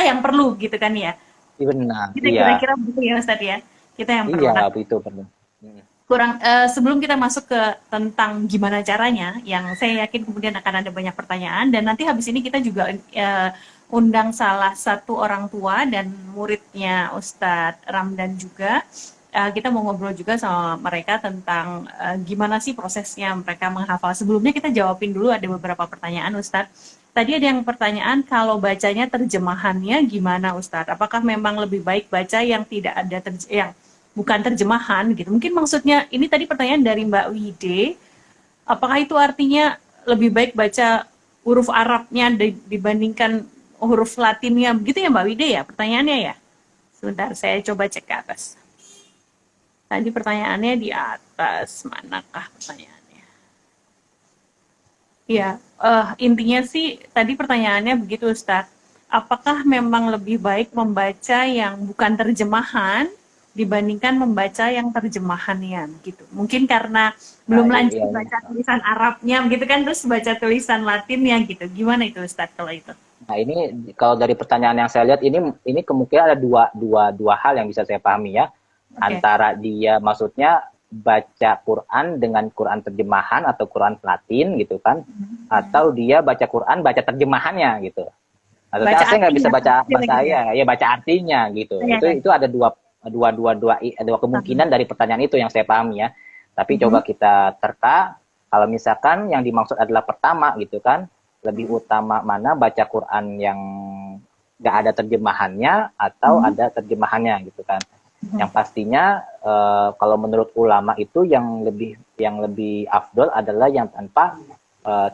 Speaker 1: yang perlu gitu kan ya.
Speaker 4: Benar.
Speaker 1: Kita kira-kira begitu ya Ustadz ya. Kita yang perlu.
Speaker 4: Iya, itu perlu.
Speaker 1: Sebelum kita masuk ke tentang gimana caranya, yang saya yakin kemudian akan ada banyak pertanyaan, dan nanti habis ini kita juga undang salah satu orang tua dan muridnya Ustadz Ramdan juga. Kita mau ngobrol juga sama mereka tentang gimana sih prosesnya mereka menghafal. Sebelumnya kita jawabin dulu ada beberapa pertanyaan Ustadz. Tadi ada yang pertanyaan, kalau bacanya terjemahannya gimana Ustadz? Apakah memang lebih baik baca yang tidak ada yang bukan terjemahan gitu? Mungkin maksudnya ini tadi pertanyaan dari Mbak Wide. Apakah itu artinya lebih baik baca huruf Arabnya dibandingkan huruf Latinnya? Begitu ya Mbak Wide ya pertanyaannya ya? Sebentar saya coba cek ke atas. Tadi pertanyaannya di atas, manakah pertanyaannya? Ya, intinya sih tadi pertanyaannya begitu Ustadz. Apakah memang lebih baik membaca yang bukan terjemahan dibandingkan membaca yang terjemahannya gitu? Mungkin karena belum lanjut baca tulisan Arabnya gitu kan, terus baca tulisan Latinnya gitu. Gimana itu Ustadz kalau itu?
Speaker 4: Nah ini kalau dari pertanyaan yang saya lihat ini kemungkinan ada dua hal yang bisa saya pahami ya. Antara dia maksudnya baca Quran dengan Quran terjemahan atau Quran Latin gitu kan, atau dia baca Quran baca terjemahannya gitu. Atau saya nggak bisa baca bahasa baca artinya gitu. Itu ada dua kemungkinan dari pertanyaan itu yang saya pahami ya. Tapi coba kita terka, kalau misalkan yang dimaksud adalah pertama gitu kan, lebih utama mana baca Quran yang nggak ada terjemahannya atau ada terjemahannya gitu kan. Yang pastinya kalau menurut ulama itu yang lebih afdol adalah yang tanpa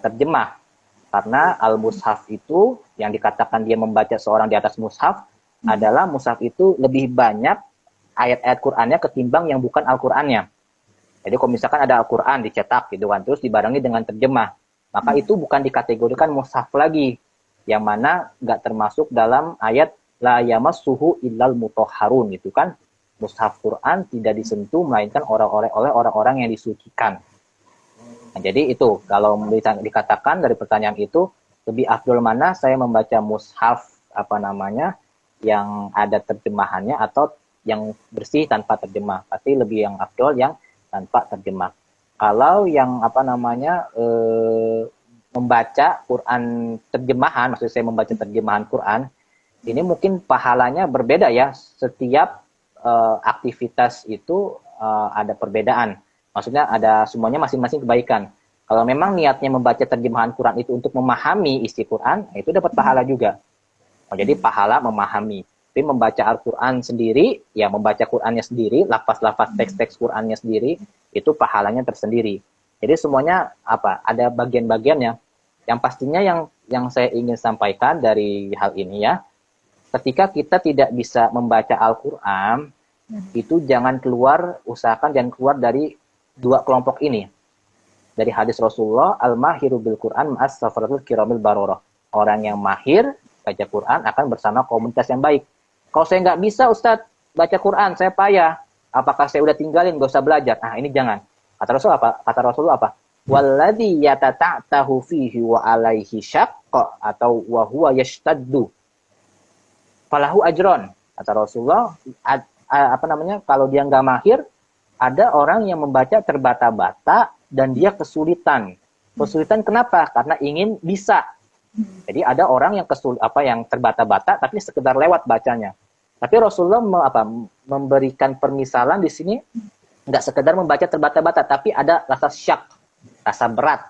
Speaker 4: terjemah. Karena al-mushaf itu yang dikatakan dia membaca seorang di atas mushaf adalah mushaf itu lebih banyak ayat-ayat Qur'annya ketimbang yang bukan Al-Qur'annya. Jadi kalau misalkan ada Al-Qur'an dicetak gitu kan, terus dibarengi dengan terjemah, maka itu bukan dikategorikan mushaf lagi, yang mana nggak termasuk dalam ayat la yamassuhu illal mutahharun gitu kan. Mushaf Quran tidak disentuh melainkan oleh orang-orang yang disucikan. Nah, jadi itu kalau dikatakan dari pertanyaan itu lebih afdol mana saya membaca mushaf yang ada terjemahannya atau yang bersih tanpa terjemah. Pasti lebih yang afdol yang tanpa terjemah. Kalau yang membaca Quran terjemahan, maksud saya membaca terjemahan Quran, ini mungkin pahalanya berbeda ya. Setiap aktivitas itu ada perbedaan. Maksudnya ada semuanya masing-masing kebaikan. Kalau memang niatnya membaca terjemahan Quran itu untuk memahami isi Quran, itu dapat pahala juga. Jadi pahala memahami. Tapi membaca Al-Quran sendiri, ya membaca Qurannya sendiri, lafaz-lafaz teks-teks Qurannya sendiri, itu pahalanya tersendiri. Jadi semuanya ada bagian-bagiannya. Yang pastinya yang saya ingin sampaikan dari hal ini ya, ketika kita tidak bisa membaca Al-Quran, itu usahakan jangan keluar dari dua kelompok ini. Dari hadis Rasulullah, al-mahiru bil Quran ma'as safaratul kiramil barorah. Orang yang mahir baca Quran akan bersama komunitas yang baik. Kalau saya nggak bisa Ustadz baca Quran, saya payah. Apakah saya udah tinggalin, nggak usah belajar? Nah ini jangan. Kata Rasulullah apa? Walladhi yatata'tahu fihi wa alaihi syaqqa atau wa huwa yashtaddu falahu ajron. Kata Rasulullah, kalau dia nggak mahir, ada orang yang membaca terbata-bata dan dia kesulitan. Kesulitan kenapa? Karena ingin bisa. Jadi ada orang yang terbata-bata tapi sekedar lewat bacanya. Tapi Rasulullah memberikan permisalan di sini nggak sekedar membaca terbata-bata, tapi ada rasa syak, rasa berat,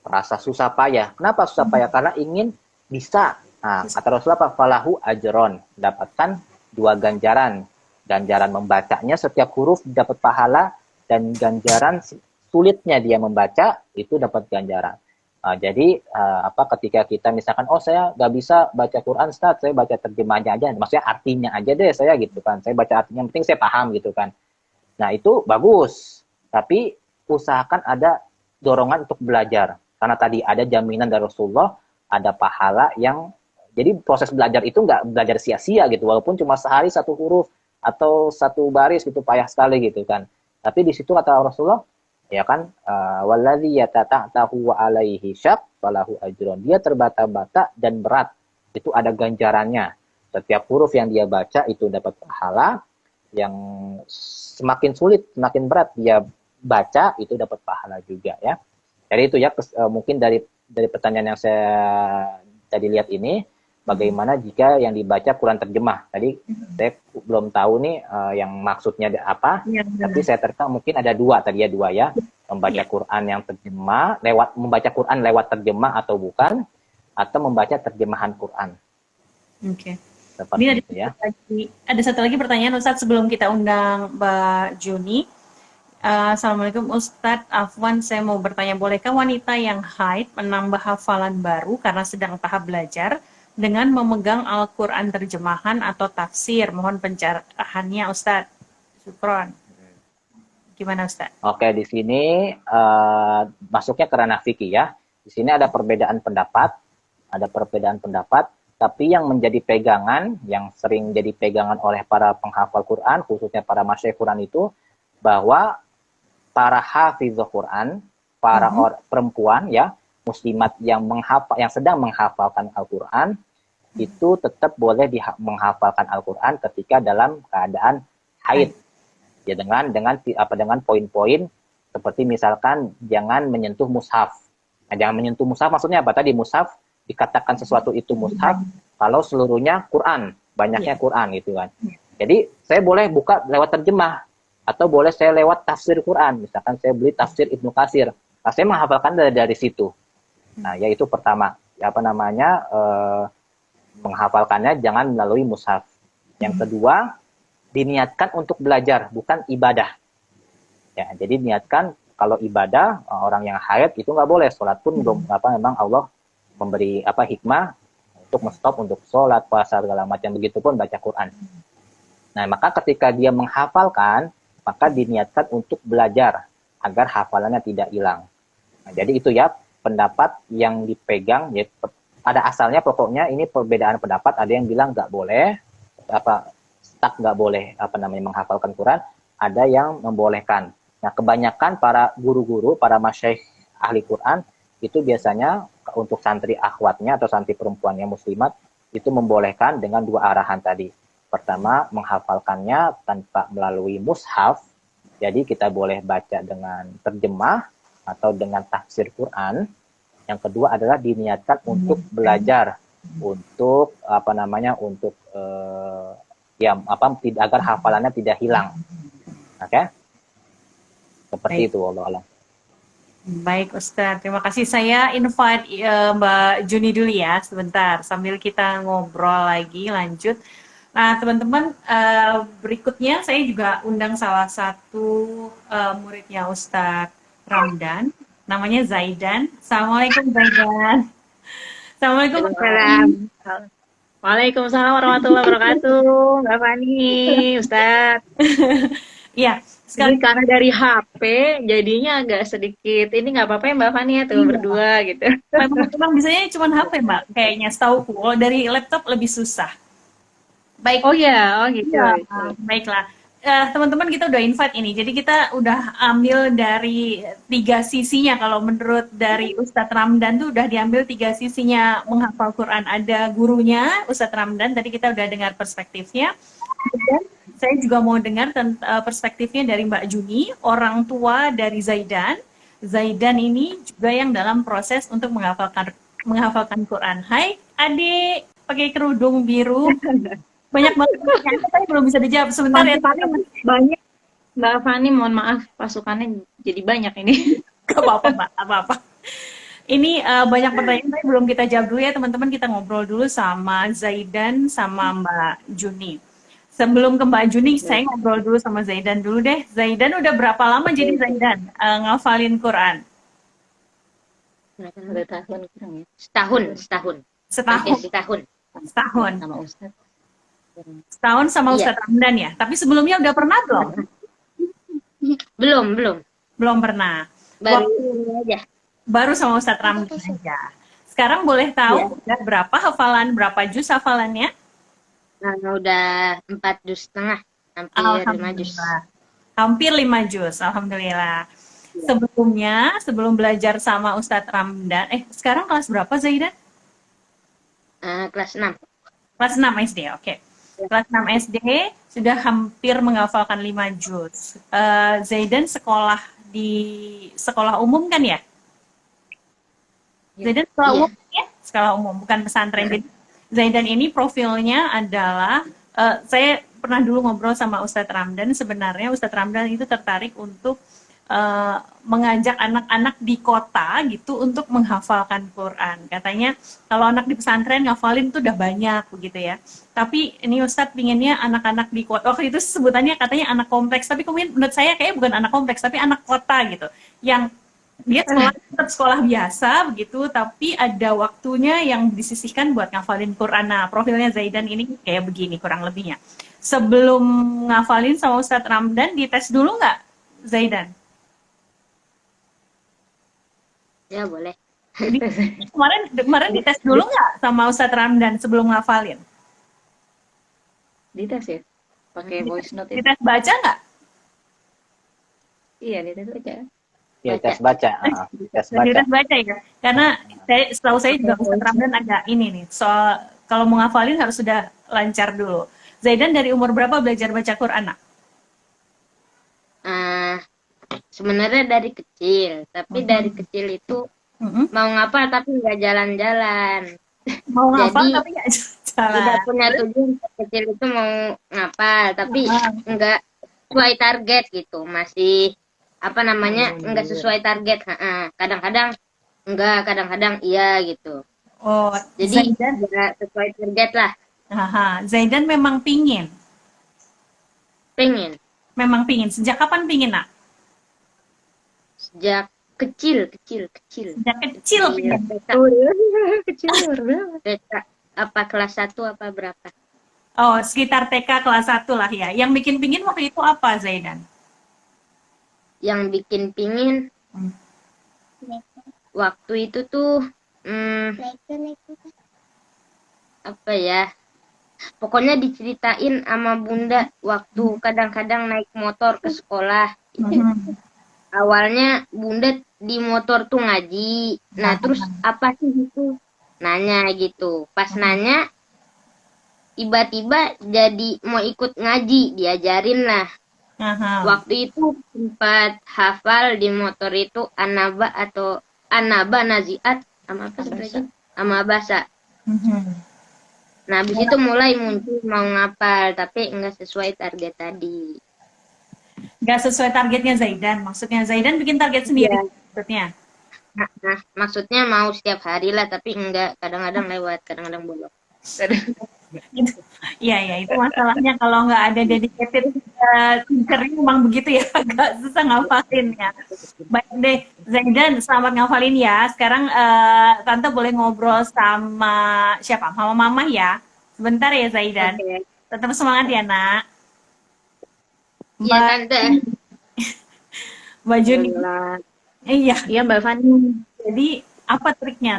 Speaker 4: rasa susah payah. Kenapa susah payah? Karena ingin bisa. Nah, kata Rasulullah apa? Falahu ajron, dapatkan 2 ganjaran. Ganjaran membacanya setiap huruf dapat pahala, dan ganjaran sulitnya dia membaca itu dapat ganjaran. Jadi ketika kita misalkan saya nggak bisa baca Quran Ustaz, saya baca terjemahnya aja, maksudnya artinya aja deh saya gitu kan, saya baca artinya, yang penting saya paham gitu kan. Nah itu bagus, tapi usahakan ada dorongan untuk belajar, karena tadi ada jaminan dari Rasulullah, ada pahala yang, jadi proses belajar itu nggak belajar sia-sia gitu, walaupun cuma sehari 1 huruf atau 1 baris gitu, payah sekali gitu kan. Tapi di situ kata Rasulullah, ya kan, walladzi yatata'tahu wa alaihi syaq falahu ajrun. Dia terbata-bata dan berat, itu ada ganjarannya. Setiap huruf yang dia baca itu dapat pahala. Yang semakin sulit, semakin berat dia baca itu dapat pahala juga ya. Jadi itu ya mungkin dari pertanyaan yang saya tadi lihat ini, bagaimana jika yang dibaca Quran terjemah. Tadi saya belum tahu nih yang maksudnya apa, ya, tapi saya terka mungkin ada 2 tadi ya, 2 ya. Membaca Quran yang terjemah, membaca Quran lewat terjemah atau bukan, atau membaca terjemahan Quran.
Speaker 1: Oke.
Speaker 4: Ini
Speaker 1: ada satu lagi pertanyaan Ustadz sebelum kita undang Mbak Juni. Assalamualaikum Ustadz Afwan, saya mau bertanya, bolehkah wanita yang haid menambah hafalan baru karena sedang tahap belajar dengan memegang Al-Quran terjemahan atau tafsir? Mohon pencerahannya Ustadz. Syukron. Gimana Ustadz?
Speaker 4: Oke, di sini masuknya ke ranah fikih ya. Di sini ada perbedaan pendapat, tapi yang menjadi pegangan, yang sering jadi pegangan oleh para penghafal Quran, khususnya para masyayikh Quran itu, bahwa para hafizah Quran, para perempuan ya, muslimat yang sedang menghafalkan Al-Quran, itu tetap boleh menghafalkan Al-Quran ketika dalam keadaan haid. Ya dengan poin-poin seperti misalkan jangan menyentuh mushaf. Nah, jangan menyentuh mushaf maksudnya apa? Tadi mushaf dikatakan sesuatu itu mushaf kalau seluruhnya Quran, banyaknya Quran gitu kan. Jadi saya boleh buka lewat terjemah atau boleh saya lewat tafsir Quran. Misalkan saya beli tafsir Ibnu Katsir. Nah, saya menghafalkan dari situ. Nah, yaitu pertama, menghafalkannya jangan melalui mushaf. Yang kedua, diniatkan untuk belajar, bukan ibadah. Ya, jadi niatkan kalau ibadah orang yang haid itu nggak boleh, sholat pun belum memang Allah memberi hikmah untuk menstop untuk sholat, puasa segala macam, begitupun baca Quran. Nah, maka ketika dia menghafalkan, maka diniatkan untuk belajar agar hafalannya tidak hilang. Nah, jadi itu ya pendapat yang dipegang, ya, pada asalnya pokoknya ini perbedaan pendapat, ada yang bilang nggak boleh, nggak boleh menghafalkan Quran, ada yang membolehkan. Nah, kebanyakan para guru-guru, para masyaikh ahli Quran itu biasanya untuk santri akhwatnya atau santri perempuannya muslimat itu membolehkan dengan dua arahan tadi. Pertama, menghafalkannya tanpa melalui mushaf, jadi kita boleh baca dengan terjemah atau dengan tafsir Quran. Yang kedua adalah diniatkan untuk belajar, untuk agar hafalannya tidak hilang. Oke? Seperti itu, Allah alam.
Speaker 1: Baik Ustadz, terima kasih. Saya invite Mbak Juni dulu ya sebentar sambil kita ngobrol lagi lanjut. Nah teman-teman, berikutnya saya juga undang salah satu muridnya Ustadz Ramdan, namanya Zaidan. Assalamualaikum Zaidan. Assalamualaikum.
Speaker 5: Waalaikumsalam warahmatullahi wabarakatuh, Mbak Fani, Ustadz.
Speaker 1: Iya,
Speaker 5: Sekali karena dari HP, jadinya agak sedikit. Ini nggak apa-apa ya Mbak Fani ya, tuh berdua gitu.
Speaker 1: memang bisanya cuma HP Mbak, kayaknya setauku. Kalau dari laptop lebih susah. Baik.
Speaker 5: Oh ya, oh gitu.
Speaker 1: Ya, baiklah. Teman-teman kita udah invite ini, jadi kita udah ambil dari 3 sisinya. Kalau menurut dari Ustadz Ramdan tuh udah diambil 3 sisinya menghafal Quran. Ada gurunya Ustadz Ramdan, tadi kita udah dengar perspektifnya. Dan saya juga mau dengar perspektifnya dari Mbak Juni, orang tua dari Zaidan. Zaidan ini juga yang dalam proses untuk menghafalkan Quran. Hai adik, pakai kerudung biru. Banyak banget pertanyaan, tapi belum bisa dijawab. Sebentar ya.
Speaker 5: Banyak. Mbak Fani, mohon maaf, pasukannya jadi banyak ini.
Speaker 1: Gak apa-apa, Mbak. Apa-apa. Ini banyak pertanyaan, tapi belum kita jawab dulu ya, teman-teman. Kita ngobrol dulu sama Zaidan, sama Mbak Juni. Sebelum ke Mbak Juni, saya ngobrol dulu sama Zaidan dulu deh. Zaidan udah berapa lama jadi Zaidan ngafalin Quran?
Speaker 5: Udah tahun kurang ya. Setahun.
Speaker 1: Setahun.
Speaker 5: Sama Ustadz.
Speaker 1: Setahun sama Ustadz Ramdan ya? Tapi sebelumnya udah pernah belum?
Speaker 5: Belum
Speaker 1: pernah.
Speaker 5: Baru ini aja.
Speaker 1: Baru sama Ustadz Ramdan aja. Sekarang boleh tahu udah berapa hafalan, berapa juz hafalannya?
Speaker 5: Nah, udah 4 juz setengah, hampir 5 juz.
Speaker 1: Hampir 5 juz, alhamdulillah. Sebelumnya, sebelum belajar sama Ustadz Ramdan, sekarang kelas berapa Zaidan?
Speaker 5: Kelas 6.
Speaker 1: Kelas 6 SD, oke. Kelas 6 SD sudah hampir menghafalkan 5 juz. Zaidan sekolah di sekolah umum kan ya? Zaidan sekolah umum ya? Sekolah umum, bukan pesantren. Jadi Zaidan ini profilnya adalah, saya pernah dulu ngobrol sama Ustadz Ramdan, sebenarnya Ustadz Ramdan itu tertarik untuk mengajak anak-anak di kota gitu untuk menghafalkan Quran. Katanya kalau anak di pesantren ngafalin tuh udah banyak begitu ya. Tapi ini Ustadz pinginnya anak-anak di kota, waktu itu sebutannya katanya anak kompleks, tapi kemudian menurut saya kayaknya bukan anak kompleks, tapi anak kota gitu. Yang dia tetap sekolah biasa begitu, tapi ada waktunya yang disisihkan buat ngafalin Quran. Nah, profilnya Zaidan ini kayak begini kurang lebihnya. Sebelum ngafalin sama Ustadz Ramdan, dites dulu nggak Zaidan?
Speaker 5: Ya boleh.
Speaker 1: Jadi, kemarin dites dulu nggak sama Ustadz Ramdan sebelum ngafalin?
Speaker 5: Dites ya? Pakai voice note ya?
Speaker 1: Dites baca nggak?
Speaker 5: Iya, dites baca.
Speaker 4: Ya, tes baca.
Speaker 1: Dites baca ya. Karena setahu saya juga Ustadz Ramdan agak ini nih, soal kalau mau ngafalin harus sudah lancar dulu. Zaidan dari umur berapa belajar baca Quran, nak?
Speaker 5: Sebenarnya dari kecil, tapi dari kecil itu mau ngapal tapi nggak jalan-jalan.
Speaker 1: Mau ngafal
Speaker 5: Jadi,
Speaker 1: tapi nggak jalan.
Speaker 5: Udah
Speaker 1: salah.
Speaker 5: punya tujuan kecil itu mau ngapal, tapi enggak sesuai target gitu. Masih apa namanya? Enggak sesuai target. Kadang-kadang enggak, kadang-kadang iya gitu.
Speaker 1: Oh,
Speaker 5: Jadi
Speaker 1: Zaidan,
Speaker 5: enggak sesuai target lah.
Speaker 1: Zaidan memang pingin,
Speaker 5: Pengen
Speaker 1: memang pingin. Sejak kapan pingin, nak?
Speaker 5: sejak kecil.
Speaker 1: Sejak kecil
Speaker 5: Iya,
Speaker 1: pingin.
Speaker 5: TK,
Speaker 6: Kecil luar biasa.
Speaker 5: TK apa kelas 1 apa berapa?
Speaker 1: Oh, sekitar TK kelas 1 lah ya. Yang bikin pingin waktu itu apa, Zaidan?
Speaker 5: Yang bikin pingin
Speaker 1: Hmm.
Speaker 5: waktu itu tuh apa ya? Pokoknya diceritain sama bunda waktu kadang-kadang naik motor ke sekolah. Awalnya bunda di motor tuh ngaji. Nah, terus apa sih itu? Nanya gitu. Pas nanya, tiba-tiba jadi mau ikut ngaji, diajarin lah. Waktu itu sempat hafal di motor itu Anaba Naziat sama apa sebenarnya? Sama Basa. Nah, habis itu mulai muncul mau ngapal, tapi enggak sesuai target tadi.
Speaker 1: Gak sesuai targetnya Zaidan. Maksudnya Zaidan bikin target sendiri.
Speaker 5: Iya.
Speaker 1: Maksudnya.
Speaker 5: Nah, maksudnya mau setiap hari lah, tapi enggak. Kadang-kadang lewat, kadang-kadang bolong.
Speaker 1: Iya, itu masalahnya kalau nggak ada dedicated teacher memang begitu ya, agak susah ngafalin ya. Baik deh, Zaidan, selamat ngafalin ya. Sekarang Tante boleh ngobrol sama siapa? Sama Mama ya. Sebentar ya Zaidan.
Speaker 5: Oke.
Speaker 1: Tetap semangat ya, Nak.
Speaker 5: Iya, Tante.
Speaker 1: Mbak Juni. Iya,
Speaker 6: Iya Mbak Fani.
Speaker 1: jadi apa triknya?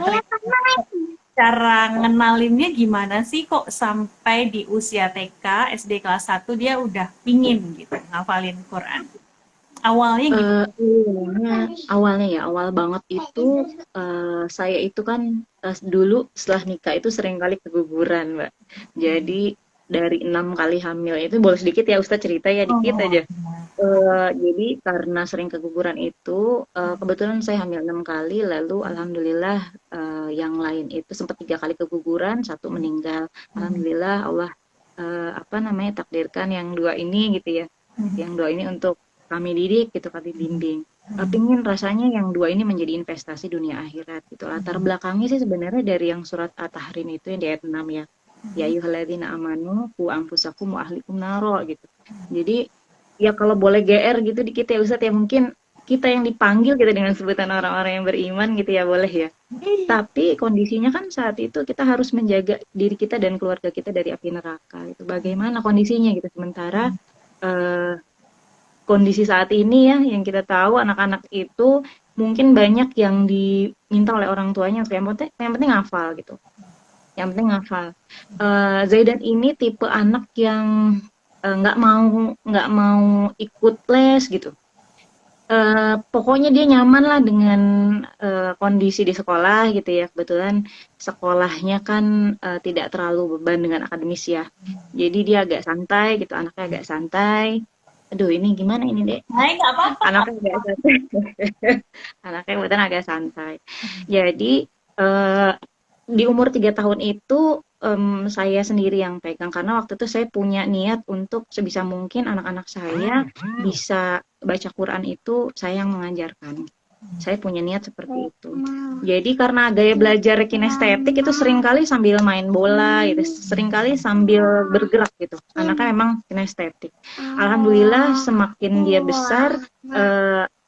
Speaker 1: Cara ngenalinnya gimana sih kok sampai di usia TK, SD kelas 1 dia udah pingin gitu ngafalin Quran? Awalnya gimana?
Speaker 6: Awal banget itu saya itu kan dulu setelah nikah itu sering kali keguguran, Mbak. Jadi dari 6 kali hamil itu boleh sedikit ya Ustaz cerita ya dikit aja. Jadi karena sering keguguran itu kebetulan saya hamil 6 kali, lalu alhamdulillah yang lain itu sempat 3 kali keguguran, 1 meninggal. Alhamdulillah Allah takdirkan yang 2 ini gitu ya. Yang 2 ini untuk kami didik gitu, kami bimbing. Pingin rasanya yang 2 ini menjadi investasi dunia akhirat gitu. Latar belakangnya sih sebenarnya dari yang surat At-Tahrim itu yang di ayat 6 ya. Ya ayyuhalladzina amanu qu anfusakum wa ahlikum naro gitu. Jadi ya kalau boleh GR gitu dikit ya Ustadz ya, mungkin kita yang dipanggil gitu dengan sebutan orang-orang yang beriman gitu ya, boleh ya. Tapi kondisinya kan saat itu kita harus menjaga diri kita dan keluarga kita dari api neraka. Itu bagaimana kondisinya gitu. Sementara kondisi saat ini ya yang kita tahu anak-anak itu mungkin banyak yang diminta oleh orang tuanya untuk yang penting hafal gitu. Yang penting hafal. Zaidan ini tipe anak yang nggak mau ikut les gitu. Pokoknya dia nyaman lah dengan kondisi di sekolah gitu ya. Kebetulan sekolahnya kan tidak terlalu beban dengan akademis ya. Jadi dia agak santai gitu, anaknya agak santai. Aduh ini gimana ini dek?
Speaker 1: Nggak apa-apa.
Speaker 6: Anaknya agak santai. Anaknya kebetulan agak santai. Jadi di umur 3 tahun itu saya sendiri yang pegang karena waktu itu saya punya niat untuk sebisa mungkin anak-anak saya bisa baca Quran itu saya yang mengajarkan. Saya punya niat seperti itu. Jadi karena gaya belajar kinestetik itu seringkali sambil main bola gitu, seringkali sambil bergerak gitu. Anaknya memang kinestetik. Alhamdulillah semakin dia besar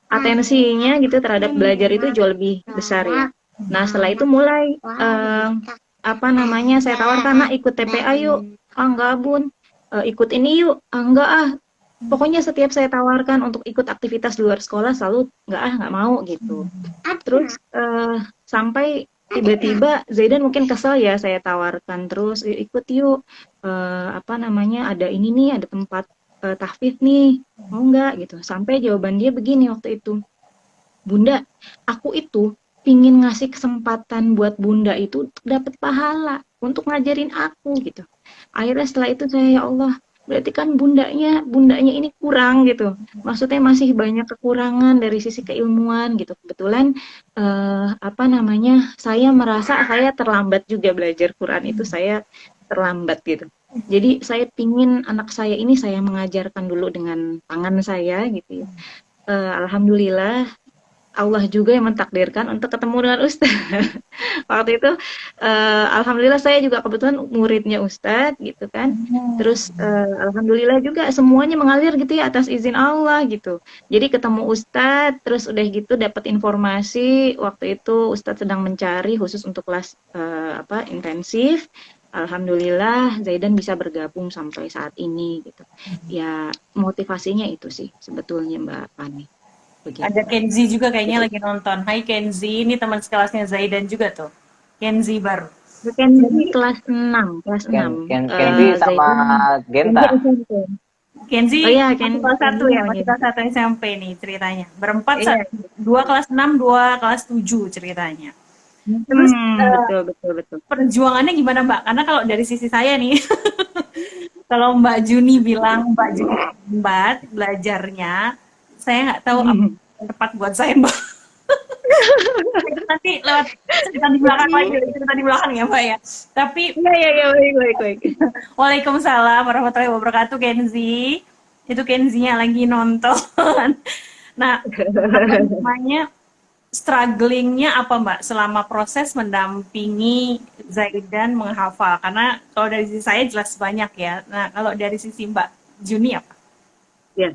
Speaker 6: atensinya gitu terhadap belajar itu jauh lebih besar ya. Nah setelah itu mulai saya tawarkan, nak ikut TPA yuk. Enggak bun, ikut ini yuk. Enggak pokoknya setiap saya tawarkan untuk ikut aktivitas di luar sekolah selalu nggak mau gitu. Terus sampai tiba-tiba Zaidan mungkin kesel ya saya tawarkan terus ikut yuk ada ini nih, ada tempat tahfidz nih, mau nggak gitu. Sampai jawaban dia begini waktu itu, Bunda, aku itu pingin ngasih kesempatan buat Bunda itu dapat pahala untuk ngajarin aku gitu. Akhirnya setelah itu saya, ya Allah, berarti kan bundanya ini kurang gitu. Maksudnya masih banyak kekurangan dari sisi keilmuan gitu. Kebetulan saya merasa saya terlambat juga belajar Quran itu. Saya terlambat gitu. Jadi saya pingin anak saya ini saya mengajarkan dulu dengan tangan saya gitu ya. Alhamdulillah Allah juga yang mentakdirkan untuk ketemu dengan Ustadz. Waktu itu alhamdulillah saya juga kebetulan muridnya Ustadz gitu kan. Terus alhamdulillah juga semuanya mengalir gitu ya atas izin Allah gitu. Jadi ketemu Ustadz, terus udah gitu dapat informasi waktu itu Ustadz sedang mencari khusus untuk kelas intensif. Alhamdulillah Zaidan bisa bergabung sampai saat ini gitu. Ya motivasinya itu sih sebetulnya Mbak Fani. Begitu.
Speaker 1: Ada Kenzi juga kayaknya lagi nonton. Hai Kenzi, ini teman sekelasnya Zaidan juga tuh. Kenzi baru.
Speaker 6: Kenzi kelas 6, kelas 6.
Speaker 4: Kenzi sama Genta.
Speaker 1: Kenzi
Speaker 6: Oh iya,
Speaker 1: masih
Speaker 6: Kenzi
Speaker 1: kelas 1 ya, masih
Speaker 6: iya.
Speaker 1: kelas 1 SMP nih ceritanya. Berempat,
Speaker 6: Iya.
Speaker 1: 2 kelas 6, 2 kelas 7 ceritanya. Terus
Speaker 6: Betul.
Speaker 1: perjuangannya gimana Mbak? Karena kalau dari sisi saya nih, kalau Mbak Juni bilang Mbak Juni lambat belajarnya, saya nggak tahu apa yang tepat buat saya Mbak. Itu nanti lewat cerita di belakang lagi, cerita di belakang ya Mbak ya. Tapi
Speaker 6: Iya, baik.
Speaker 1: Waalaikumsalam warahmatullahi wabarakatuh Kenzi. Itu Kenzinya lagi nonton. Nah, apa namanya strugglingnya apa Mbak selama proses mendampingi Zaidan menghafal? Karena kalau dari sisi saya jelas banyak ya. Nah, kalau dari sisi Mbak Juni apa?
Speaker 6: Ya.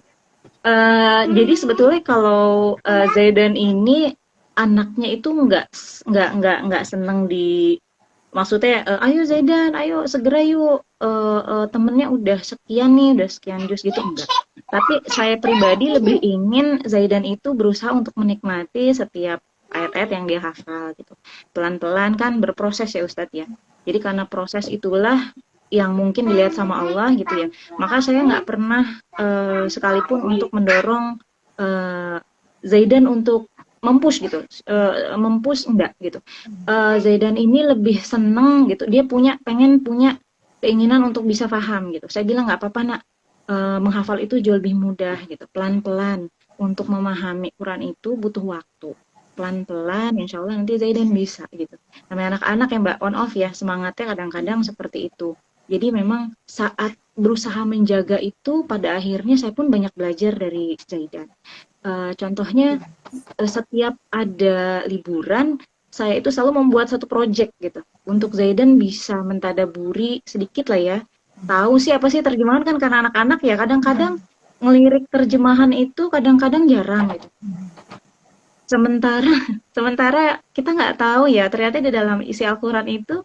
Speaker 6: Jadi sebetulnya kalau Zaidan ini anaknya itu nggak seneng maksudnya ayo Zaidan, ayo segera yuk, temennya udah sekian nih, udah sekian jus gitu, enggak. Tapi saya pribadi lebih ingin Zaidan itu berusaha untuk menikmati setiap ayat-ayat yang dia hafal gitu. Pelan-pelan kan berproses ya Ustadz ya. Jadi karena proses itulah yang mungkin dilihat sama Allah gitu ya. Maka saya nggak pernah sekalipun untuk mendorong Zaidan untuk mempush gitu, mempush enggak gitu. Zaidan ini lebih seneng gitu, dia pengen punya keinginan untuk bisa paham gitu. Saya bilang nggak apa-apa nak, menghafal itu jauh lebih mudah gitu, pelan-pelan. Untuk memahami Quran itu butuh waktu, pelan-pelan, insya Allah nanti Zaidan bisa gitu. Namanya anak-anak ya Mbak, on off ya, semangatnya kadang-kadang seperti itu. Jadi memang saat berusaha menjaga itu, pada akhirnya saya pun banyak belajar dari Zaidan. Contohnya setiap ada liburan, saya itu selalu membuat satu project gitu untuk Zaidan bisa mentadaburi sedikit lah ya. Tahu sih apa sih terjemahan kan karena anak-anak ya kadang-kadang ngelirik terjemahan itu kadang-kadang jarang gitu. Sementara kita nggak tahu ya ternyata di dalam isi Al-Quran itu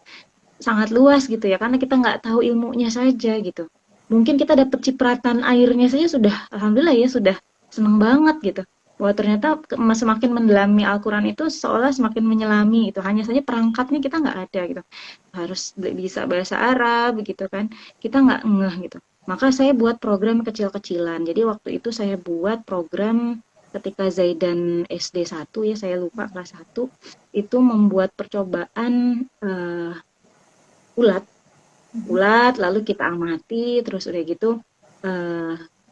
Speaker 6: sangat luas gitu ya karena kita nggak tahu ilmunya saja gitu. Mungkin kita dapat cipratan airnya saja sudah alhamdulillah ya sudah seneng banget gitu. Wah ternyata semakin mendalami Al-Quran itu seolah semakin menyelami itu. Hanya saja perangkatnya kita nggak ada gitu. Harus bisa bahasa Arab gitu kan. Kita nggak ngeh gitu. Maka saya buat program kecil-kecilan. Jadi waktu itu saya buat program ketika Zaidan SD 1 ya, saya lupa kelas 1, itu membuat percobaan ulat lalu kita amati terus udah gitu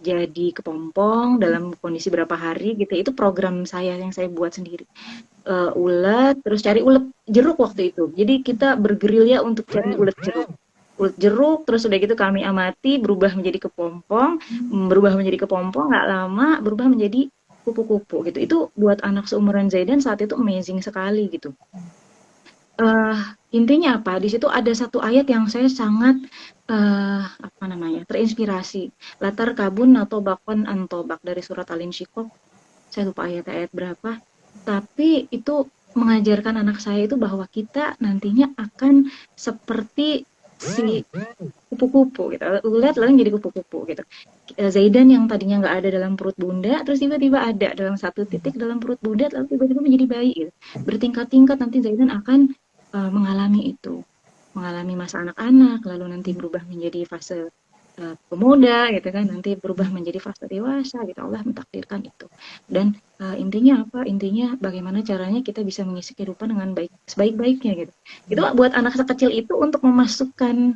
Speaker 6: jadi kepompong dalam kondisi berapa hari gitu. Itu program saya yang saya buat sendiri. Ulat terus cari ulat jeruk waktu itu. Jadi kita bergerilya untuk cari ulat jeruk terus udah gitu kami amati berubah menjadi kepompong nggak lama berubah menjadi kupu-kupu gitu. Itu buat anak seumuran Zaidan saat itu amazing sekali gitu. Intinya apa? Di situ ada satu ayat yang saya sangat terinspirasi. Latar kabun atau bakon antobak dari surat Al-Insyiqaq. Saya lupa ayat-ayat berapa. Tapi itu mengajarkan anak saya itu bahwa kita nantinya akan seperti si kupu-kupu gitu. Ulat lalu jadi kupu-kupu gitu. Zaidan yang tadinya nggak ada dalam perut bunda, terus tiba-tiba ada dalam satu titik dalam perut bunda, lalu tiba-tiba menjadi bayi gitu. Bertingkat-tingkat nanti Zaidan akan mengalami itu, mengalami masa anak-anak, lalu nanti berubah menjadi fase pemuda gitu kan, nanti berubah menjadi fase dewasa gitu. Allah mentakdirkan itu. Dan intinya apa? Intinya bagaimana caranya kita bisa mengisi kehidupan dengan sebaik-baiknya gitu. Itu buat anak sekecil itu untuk memasukkan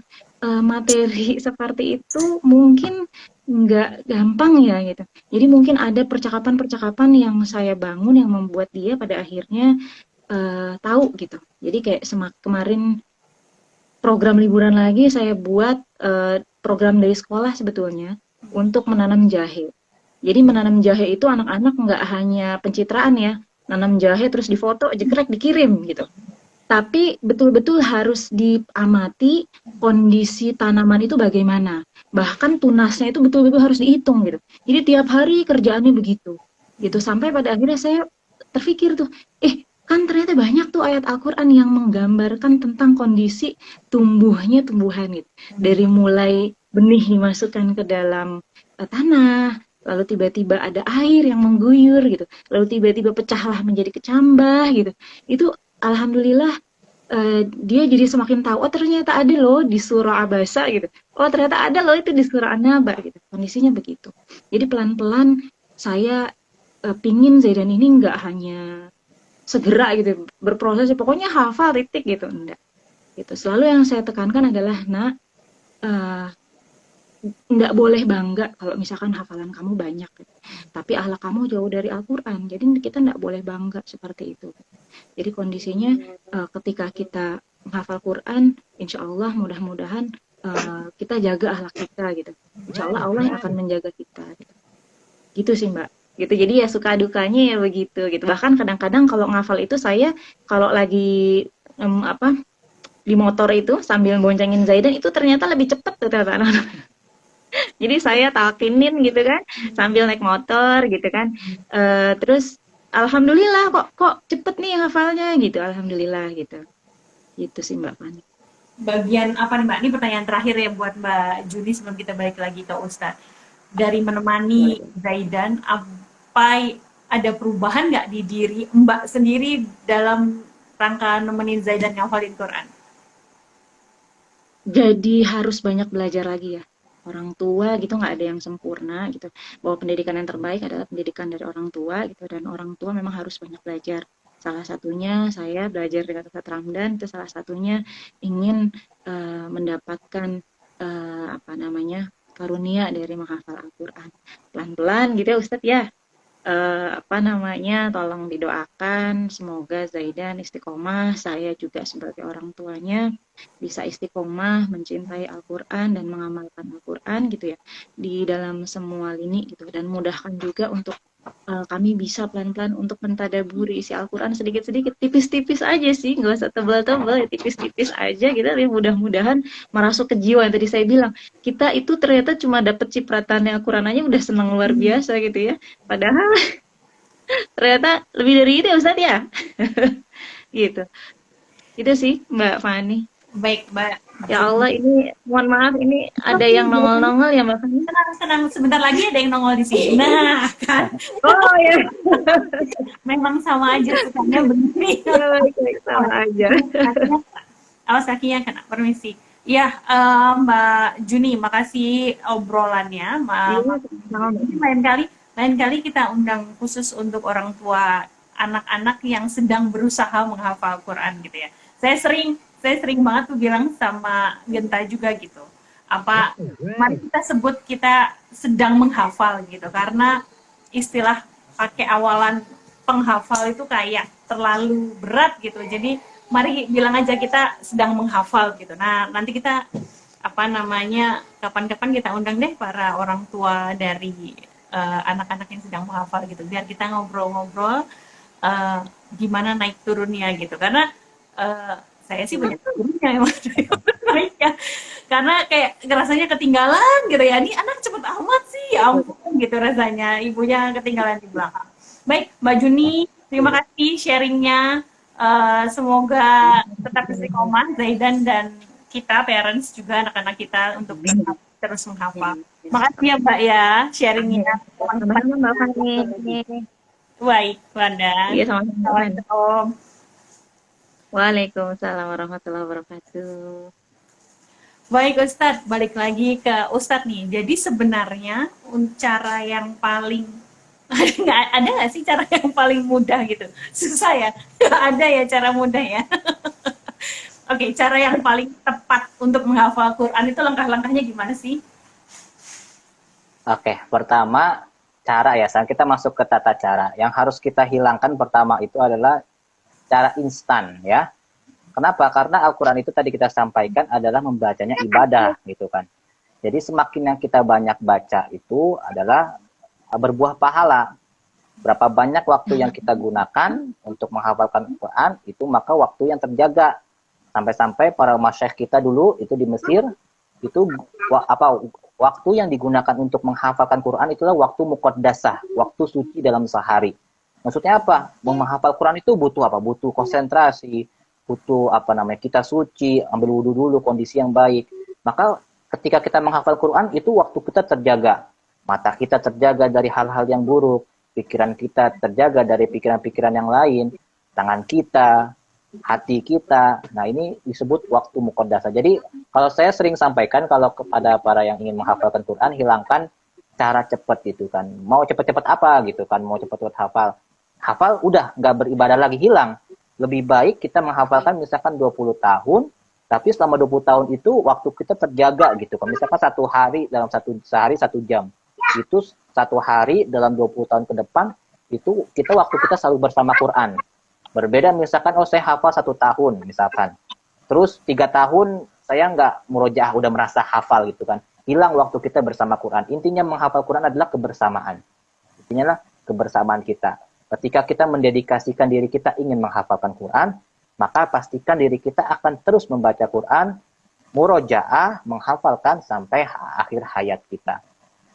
Speaker 6: materi seperti itu mungkin nggak gampang ya gitu. Jadi mungkin ada percakapan-percakapan yang saya bangun yang membuat dia pada akhirnya tahu gitu. Jadi kayak kemarin program liburan lagi saya buat program dari sekolah sebetulnya untuk menanam jahe. Jadi menanam jahe itu anak-anak nggak hanya pencitraan ya, nanam jahe terus difoto, jekrek dikirim gitu. Tapi betul-betul harus diamati kondisi tanaman itu bagaimana. Bahkan tunasnya itu betul-betul harus dihitung gitu. Jadi tiap hari kerjaannya begitu. Gitu sampai pada akhirnya saya terpikir tuh, kan ternyata banyak tuh ayat Al-Qur'an yang menggambarkan tentang kondisi tumbuhnya tumbuhan gitu. Dari mulai benih dimasukkan ke dalam tanah, lalu tiba-tiba ada air yang mengguyur gitu, lalu tiba-tiba pecahlah menjadi kecambah gitu. Itu alhamdulillah dia jadi semakin tahu, oh ternyata ada loh di surah Abasa gitu, oh ternyata ada loh itu di surah An-Naba gitu. Kondisinya begitu. Jadi pelan-pelan saya pingin Zaidan ini nggak hanya segera gitu berproses, pokoknya hafal titik gitu, enggak gitu. Selalu yang saya tekankan adalah nggak boleh bangga kalau misalkan hafalan kamu banyak gitu. Tapi akhlak kamu jauh dari Al-Quran, jadi kita nggak boleh bangga seperti itu. Jadi kondisinya ketika kita menghafal Quran, insya Allah mudah-mudahan kita jaga akhlak kita gitu. Insya Allah Allah yang akan menjaga kita gitu sih Mbak gitu. Jadi ya suka dukanya ya begitu gitu. Bahkan kadang-kadang kalau ngafal itu saya kalau lagi di motor itu sambil boncengin Zaidan itu ternyata lebih cepet tuh ternyata anak-anak. Jadi saya talkinin gitu kan sambil naik motor gitu kan. Terus alhamdulillah kok cepet nih hafalnya gitu. Alhamdulillah gitu. Gitu sih Mbak Fani.
Speaker 1: Bagian apa nih Mbak? Ini pertanyaan terakhir ya buat Mbak Juni sebelum kita balik lagi ke Ustadz. Dari menemani Zaidan, apa ada perubahan nggak di diri Mbak sendiri dalam rangka nemenin Zaidan ngafalin Quran?
Speaker 6: Jadi harus banyak belajar lagi ya. Orang tua gitu nggak ada yang sempurna gitu. Bahwa pendidikan yang terbaik adalah pendidikan dari orang tua gitu, dan orang tua memang harus banyak belajar. Salah satunya saya belajar dengan Ustadz Ramdan, itu salah satunya ingin mendapatkan karunia dari menghafal Al-Quran. Pelan-pelan gitu ya Ustadz ya. Tolong didoakan semoga Zaidan istiqomah, saya juga sebagai orang tuanya bisa istiqomah mencintai Al-Quran dan mengamalkan Al-Quran gitu ya di dalam semua lini gitu, dan mudahkan juga untuk kami bisa pelan-pelan untuk mentadaburi isi Al-Quran sedikit-sedikit, tipis-tipis aja sih, nggak usah tebal-tebal, tipis-tipis aja gitu, tapi mudah-mudahan merasuk ke jiwa. Yang tadi saya bilang, kita itu ternyata cuma dapat cipratannya Al-Quran aja udah senang luar biasa gitu ya, padahal ternyata lebih dari itu ya Ustadz ya. Gitu. Itu sih Mbak Fani.
Speaker 1: Baik Mbak.
Speaker 6: Ya Allah, ini mohon maaf, ini ada yang nongol-nongol ya Mbak Fani.
Speaker 1: Tenang, sebentar lagi ada yang nongol di sini. Nah, kan.
Speaker 6: Oh ya.
Speaker 1: Memang sama aja sukanya begini.
Speaker 6: Sama aja.
Speaker 1: Awas kakinya kena, permisi. Ya, Mbak Juni, makasih obrolannya. Lain kali kita undang khusus untuk orang tua anak-anak yang sedang berusaha menghafal Quran gitu ya. Saya sering banget tuh bilang sama Genta juga gitu. Mari kita sebut kita sedang menghafal gitu, karena istilah pakai awalan penghafal itu kayak terlalu berat gitu. Jadi mari bilang aja kita sedang menghafal gitu. Nah, nanti kita kapan-kapan kita undang deh para orang tua dari anak-anak yang sedang menghafal gitu, biar kita ngobrol-ngobrol gimana naik turunnya gitu. Karena saya sih banyak turunnya emang naiknya, karena kayak rasanya ketinggalan gitu ya, ini anak cepet amat sih, ampun gitu rasanya, ibunya ketinggalan di belakang. Baik Mbak Juni, terima kasih sharingnya, semoga tetap istiqomah Zaidan dan kita parents juga anak-anak kita untuk tetap terus menghafal. Makasih ya Mbak ya sharingnya.
Speaker 6: Sama-sama Mbak Fani.
Speaker 1: Baik, Wanda.
Speaker 6: Iya, sama-sama.
Speaker 1: Om.
Speaker 6: Waalaikumsalam warahmatullahi wabarakatuh.
Speaker 1: Baik Ustadz, balik lagi ke Ustadz nih. Jadi sebenarnya cara yang paling ada nggak sih cara yang paling mudah gitu? Susah ya? Ada ya cara mudah ya? Oke, cara yang paling tepat untuk menghafal Quran itu langkah-langkahnya gimana sih?
Speaker 4: Oke, pertama cara ya, saat kita masuk ke tata cara, yang harus kita hilangkan pertama itu adalah cara instan ya. Kenapa? Karena Al-Quran itu tadi kita sampaikan adalah membacanya ibadah gitu kan. Jadi semakin yang kita banyak baca itu adalah berbuah pahala. Berapa banyak waktu yang kita gunakan untuk menghafalkan Al-Quran, itu maka waktu yang terjaga. Sampai-sampai para masyayikh kita dulu itu di Mesir, itu waktu yang digunakan untuk menghafalkan Quran itulah waktu muqaddasah, waktu suci dalam sehari. Maksudnya apa? Menghafal Quran itu butuh apa? Butuh konsentrasi, butuh kita suci, ambil wudhu dulu, kondisi yang baik. Maka ketika kita menghafal Quran itu waktu kita terjaga. Mata kita terjaga dari hal-hal yang buruk, pikiran kita terjaga dari pikiran-pikiran yang lain, tangan kita, hati kita. Nah, ini disebut waktu muqaddasah. Jadi, kalau saya sering sampaikan kalau kepada para yang ingin menghafalkan Quran, hilangkan cara cepat gitu kan. Mau cepat-cepat apa gitu kan, mau cepat-cepat hafal. Hafal udah nggak beribadah lagi, hilang. Lebih baik kita menghafalkan misalkan 20 tahun, tapi selama 20 tahun itu waktu kita terjaga gitu kan. Misalkan satu hari dalam sehari 1 jam. Itu satu hari dalam 20 tahun ke depan, itu waktu kita selalu bersama Quran. Berbeda misalkan, saya hafal 1 tahun misalkan. Terus 3 tahun saya nggak murojaah, udah merasa hafal gitu kan. Hilang waktu kita bersama Quran. Intinya menghafal Quran adalah kebersamaan. Intinya lah kebersamaan kita. Ketika kita mendedikasikan diri kita ingin menghafalkan Quran, maka pastikan diri kita akan terus membaca Quran, murojaah, menghafalkan sampai akhir hayat kita.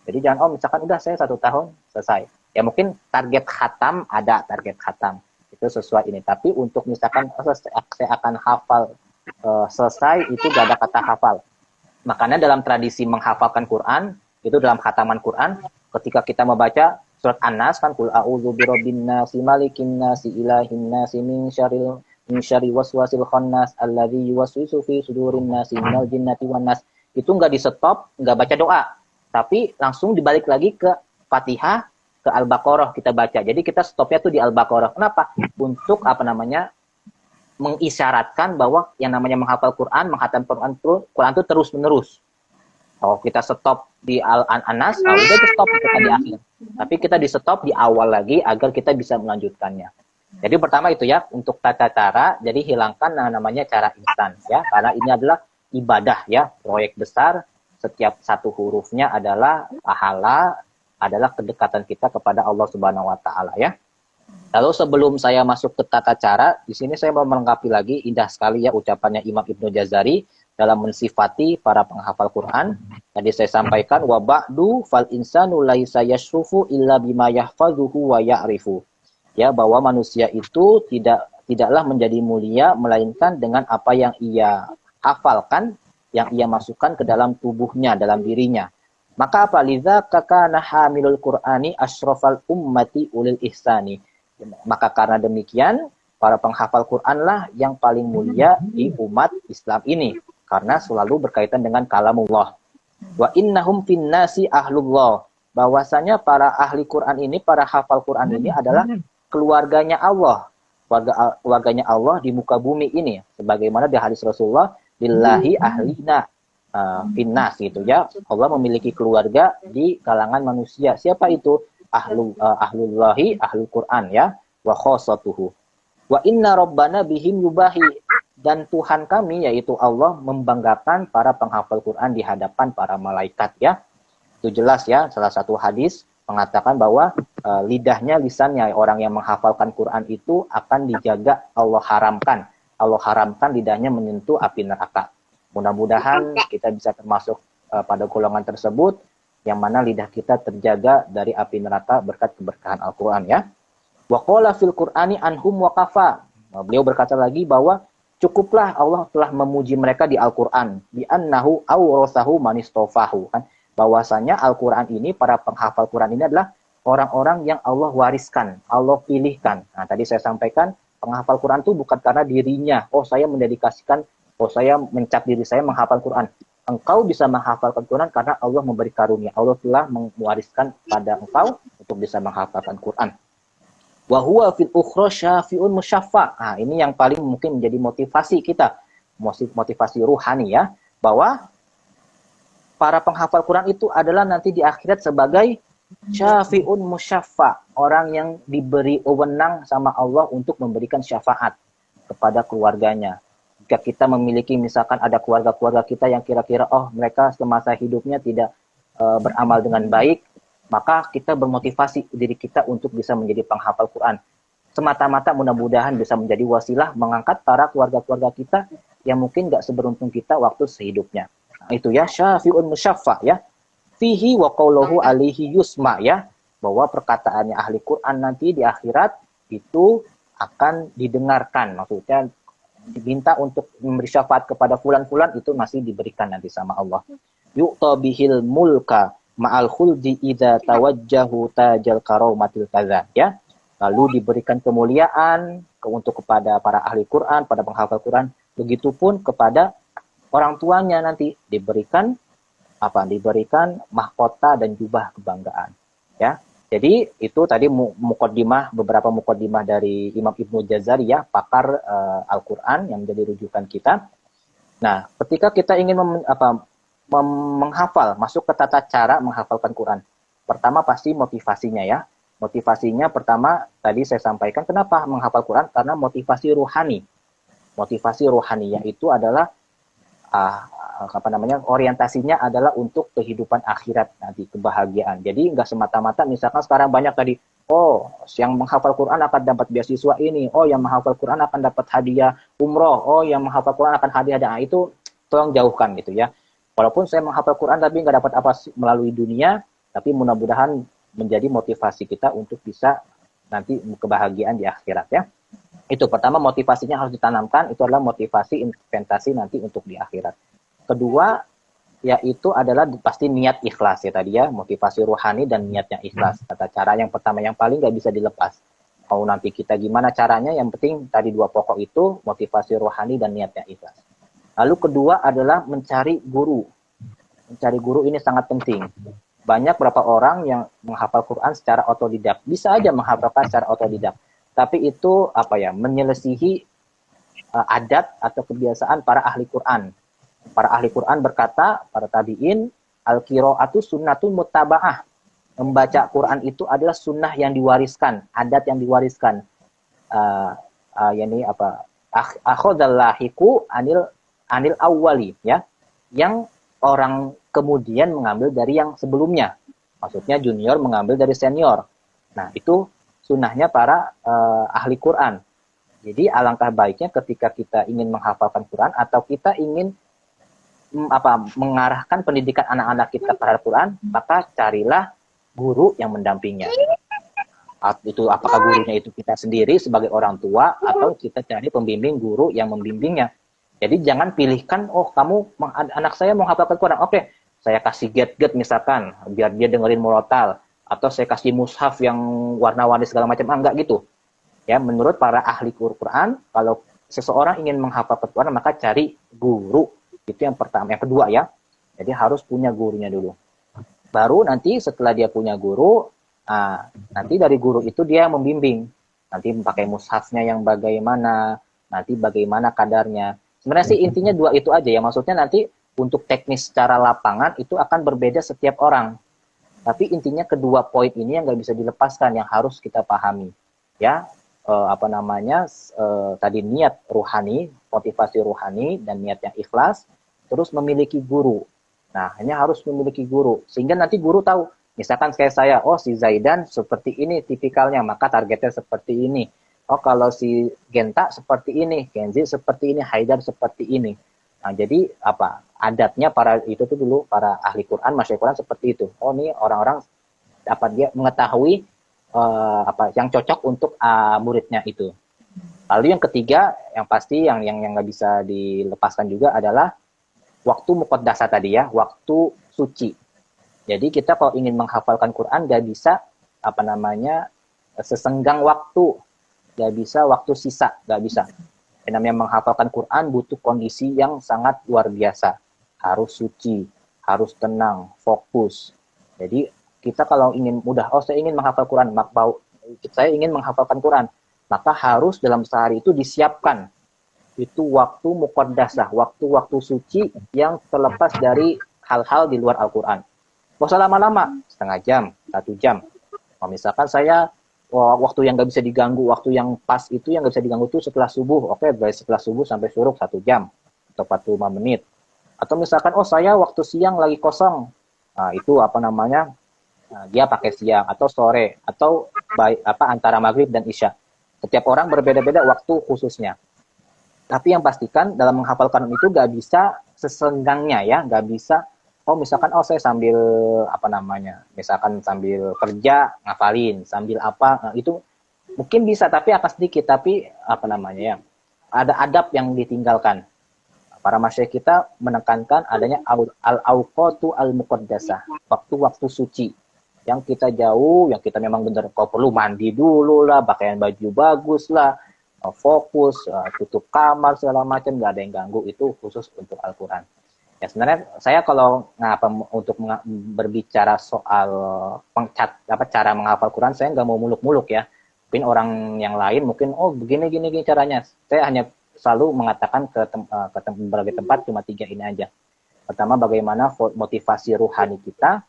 Speaker 4: Jadi jangan, misalkan udah saya 1 tahun selesai. Ya mungkin target khatam, ada target khatam. Itu sesuai ini. Tapi untuk misalkan saya akan hafal selesai, itu gak ada kata hafal. Makanya dalam tradisi menghafalkan Quran, itu dalam khataman Quran, ketika kita membaca surat An-Nas kan, qul a'udzu birabbin nasi malikin nasi ilahin nasi min syarri waswasil khannas alladzi yuwaswisu fi sudurin nasi minal jinnati wan nas. Itu enggak di-stop, enggak baca doa, tapi langsung dibalik lagi ke Fatihah, ke Al-Baqarah kita baca. Jadi kita stopnya tuh di Al-Baqarah. Kenapa? Untuk mengisyaratkan bahwa yang namanya menghafal Quran, menghatam Quran itu terus-menerus. Kalau kita stop di Al-Anas, udah kita stop kita di akhir. Tapi kita di stop di awal lagi agar kita bisa melanjutkannya. Jadi pertama itu ya, untuk tata cara, jadi hilangkan namanya cara instan ya, karena ini adalah ibadah ya, proyek besar, setiap satu hurufnya adalah pahala, adalah kedekatan kita kepada Allah Subhanahu wa taala ya. Lalu sebelum saya masuk ke tata cara, di sini saya mau melengkapi lagi, indah sekali ya ucapannya Imam Ibnu Jazari dalam mensifati para penghafal Quran. Tadi saya sampaikan, wa ba'du fal insanu laisa yashrufu illa bima yahfazuhu wa ya'rifu. Ya, bahwa manusia itu tidaklah menjadi mulia melainkan dengan apa yang ia hafalkan, yang ia masukkan ke dalam tubuhnya, dalam dirinya. Maka apa? Liza kakana hamilul Qur'ani asyrafal ummati ulil ihsani. Maka karena demikian, para penghafal Quran lah yang paling mulia di umat Islam ini. Karena selalu berkaitan dengan kalamullah. Wa innahum finnasi ahlullah. Bahwasanya para ahli Quran ini, para hafal Quran ini adalah keluarganya Allah. Keluarganya Allah di muka bumi ini. Sebagaimana di hadis Rasulullah, lillahi ahlina finnas gitu ya. Allah memiliki keluarga di kalangan manusia. Siapa itu? Ahlullahi, ahlul Quran ya. Wa khossatuhu. Wa inna rabbana bihim yubahi. Dan Tuhan kami, yaitu Allah, membanggakan para penghafal Quran di hadapan para malaikat ya. Itu jelas ya, salah satu hadis mengatakan bahwa lidahnya, lisannya orang yang menghafalkan Quran itu akan dijaga, Allah haramkan. Allah haramkan lidahnya menyentuh api neraka. Mudah-mudahan kita bisa termasuk pada golongan tersebut, yang mana lidah kita terjaga dari api neraka berkat keberkahan Al-Quran ya. Wa qala fil Qur'ani anhum wa kafa. Beliau berkata lagi bahwa cukuplah Allah telah memuji mereka di Al-Quran. Bi annahu awrasahu manistofahu. Kan? Bahwasanya Al-Quran ini, para penghafal Quran ini adalah orang-orang yang Allah wariskan, Allah pilihkan. Nah, tadi saya sampaikan, penghafal Quran itu bukan karena dirinya. Saya mendedikasikan, saya mencap diri saya menghafal Quran. Engkau bisa menghafalkan Quran karena Allah memberi karunia. Allah telah mewariskan pada engkau untuk bisa menghafalkan Quran. Wa huwa fil ukhra syafi'un musyaffa. Nah, ini yang paling mungkin menjadi motivasi kita, motivasi ruhani ya, bahwa para penghafal Quran itu adalah nanti di akhirat sebagai syafi'un musyaffa, orang yang diberi wewenang sama Allah untuk memberikan syafaat kepada keluarganya. Jika kita memiliki misalkan ada keluarga-keluarga kita yang kira-kira mereka semasa hidupnya tidak beramal dengan baik, maka kita bermotivasi diri kita untuk bisa menjadi penghafal Quran. Semata-mata mudah-mudahan bisa menjadi wasilah mengangkat para keluarga-keluarga kita yang mungkin nggak seberuntung kita waktu sehidupnya. Nah, itu ya, syafi'un musyaffa ya. Fihi wa qawluhu alihi yusma ya. Bahwa perkataannya ahli Quran nanti di akhirat itu akan didengarkan. Maksudnya diminta untuk memberi syafaat kepada fulan-fulan itu masih diberikan nanti sama Allah. Yu'ta bihil mulka ma'al khuldi idza tawajjahu tajal karomatil kaza ya. Lalu diberikan kemuliaan untuk kepada para ahli Quran, pada penghafal Quran, begitupun kepada orang tuanya nanti diberikan diberikan mahkota dan jubah kebanggaan ya. Jadi itu tadi beberapa mukaddimah dari Imam Ibnu Jazari ya, pakar Al-Qur'an yang menjadi rujukan kita. Nah, ketika kita ingin menghafal, masuk ke tata cara menghafalkan Quran. Pertama pasti motivasinya ya. Motivasinya pertama tadi saya sampaikan kenapa menghafal Quran, karena motivasi ruhani. Motivasi ruhani yaitu adalah orientasinya adalah untuk kehidupan akhirat nanti, kebahagiaan. Jadi nggak semata-mata misalkan sekarang banyak tadi, yang menghafal Quran akan dapat beasiswa ini, yang menghafal Quran akan dapat hadiah umroh, yang menghafal Quran akan hadiah. Nah, itu tolong jauhkan gitu ya. Walaupun saya menghafal Quran tapi nggak dapat apa melalui dunia, tapi mudah-mudahan menjadi motivasi kita untuk bisa nanti kebahagiaan di akhirat ya. Itu pertama, motivasinya harus ditanamkan, itu adalah motivasi investasi nanti untuk di akhirat. Kedua, yaitu adalah pasti niat ikhlas ya tadi ya, motivasi ruhani dan niatnya ikhlas. Kata cara yang pertama yang paling nggak bisa dilepas. Mau nanti kita gimana caranya, yang penting tadi dua pokok itu, motivasi ruhani dan niatnya ikhlas. Lalu kedua adalah mencari guru. Mencari guru ini sangat penting. Banyak beberapa orang yang menghafal Quran secara otodidak. Bisa aja menghafalkan secara otodidak. Tapi itu menyelesihi adat atau kebiasaan para ahli Quran. Para ahli Quran berkata, para tabi'in, al-qira'atu sunnatun muttaba'ah. Membaca Quran itu adalah sunnah yang diwariskan, adat yang diwariskan. Akhadhallahiku anil awwali ya. Yang orang kemudian mengambil dari yang sebelumnya. Maksudnya junior mengambil dari senior. Nah, itu sunnahnya para ahli Quran. Jadi alangkah baiknya ketika kita ingin menghafalkan Quran atau kita ingin mengarahkan pendidikan anak-anak kita pada Quran, maka carilah guru yang mendampingnya. Itu apakah gurunya itu kita sendiri sebagai orang tua atau kita cari pembimbing guru yang membimbingnya. Jadi jangan pilihkan, anak saya mau hafalkan Quran, oke, saya kasih get misalkan, biar dia dengerin murotal, atau saya kasih mushaf yang warna-warni segala macam, enggak gitu. Ya, menurut para ahli Quran, kalau seseorang ingin menghafalkan Quran, maka cari guru. Itu yang pertama. Yang kedua ya, jadi harus punya gurunya dulu. Baru nanti setelah dia punya guru, nanti dari guru itu dia membimbing. Nanti pakai mushafnya yang bagaimana, nanti bagaimana kadarnya. Sebenarnya sih intinya dua itu aja ya. Maksudnya nanti untuk teknis secara lapangan itu akan berbeda setiap orang. Tapi intinya kedua poin ini yang nggak bisa dilepaskan, yang harus kita pahami. Ya, tadi niat ruhani, motivasi ruhani, dan niat yang ikhlas, terus memiliki guru. Nah, hanya harus memiliki guru. Sehingga nanti guru tahu, misalkan kayak saya, si Zaidan seperti ini tipikalnya, maka targetnya seperti ini. Kalau si Genta seperti ini, Kenzi seperti ini, Haidar seperti ini. Nah, jadi adatnya para ahli Quran, masyayikh Quran seperti itu. Ini orang-orang dia mengetahui yang cocok untuk muridnya itu. Lalu yang ketiga, yang pasti yang nggak bisa dilepaskan juga adalah waktu muqaddasah tadi ya, waktu suci. Jadi kita kalau ingin menghafalkan Quran nggak bisa sesenggang waktu, nggak bisa waktu sisa, nggak bisa. Yang namanya menghafalkan Quran butuh kondisi yang sangat luar biasa. Harus suci, harus tenang, fokus. Jadi kita kalau ingin saya ingin menghafal Quran, saya ingin menghafalkan Quran, maka harus dalam sehari itu disiapkan. Itu waktu muqaddasah, waktu-waktu suci yang terlepas dari hal-hal di luar Al-Quran. Nggak usah lama-lama, setengah jam, 1 jam. Misalkan saya waktu yang nggak bisa diganggu, waktu yang pas itu yang nggak bisa diganggu itu setelah subuh. Oke, dari setelah subuh sampai syuruk 1 jam atau 45 menit. Atau misalkan, oh saya waktu siang lagi kosong, nah, itu apa namanya, nah, dia pakai siang atau sore atau antara maghrib dan isya. Setiap orang berbeda-beda waktu khususnya. Tapi yang pastikan dalam menghafal Quran itu nggak bisa sesenggangnya ya, nggak bisa. Oh misalkan, oh saya sambil apa namanya, misalkan sambil kerja ngafalin, sambil apa, nah, itu mungkin bisa tapi akan sedikit. Tapi apa namanya ya, ada adab yang ditinggalkan. Para masyayikh kita menekankan adanya al-awqatu al-muqaddasah, waktu-waktu suci yang kita jauh, yang kita memang benar kau perlu mandi dulu lah, pakaian baju bagus lah, fokus, tutup kamar segala macam, nggak ada yang ganggu. Itu khusus untuk Al-Quran. Ya sebenarnya saya kalau untuk berbicara soal cara menghafal Quran, saya nggak mau muluk-muluk ya. Mungkin orang yang lain mungkin oh begini caranya. Saya hanya selalu mengatakan ke berbagai tempat cuma 3 ini aja. Pertama, bagaimana motivasi ruhani kita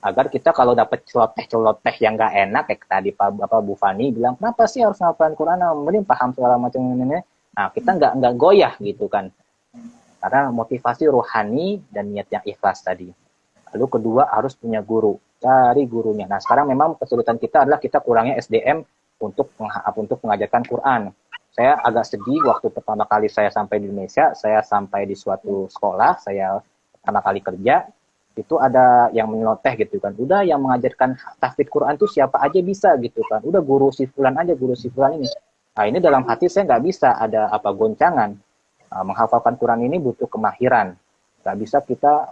Speaker 4: agar kita kalau dapat celoteh yang nggak enak kayak tadi Bu Fani bilang, kenapa sih harus ngafalin Quran? Mending paham segala macam ini. Nah kita nggak goyah gitu kan. Karena motivasi rohani dan niat yang ikhlas tadi. Lalu kedua, harus punya guru. Cari gurunya. Nah, sekarang memang kesulitan kita adalah kita kurangnya SDM untuk mengajarkan Quran. Saya agak sedih waktu pertama kali saya sampai di Indonesia, saya sampai di suatu sekolah, saya pertama kali kerja, itu ada yang menyeloteh gitu kan. Udah yang mengajarkan tahfidz Quran itu siapa aja bisa gitu kan. Udah guru si fulan aja, guru si fulan ini. Nah, ini dalam hati saya nggak bisa ada goncangan. Menghafalkan Quran ini butuh kemahiran. Gak bisa kita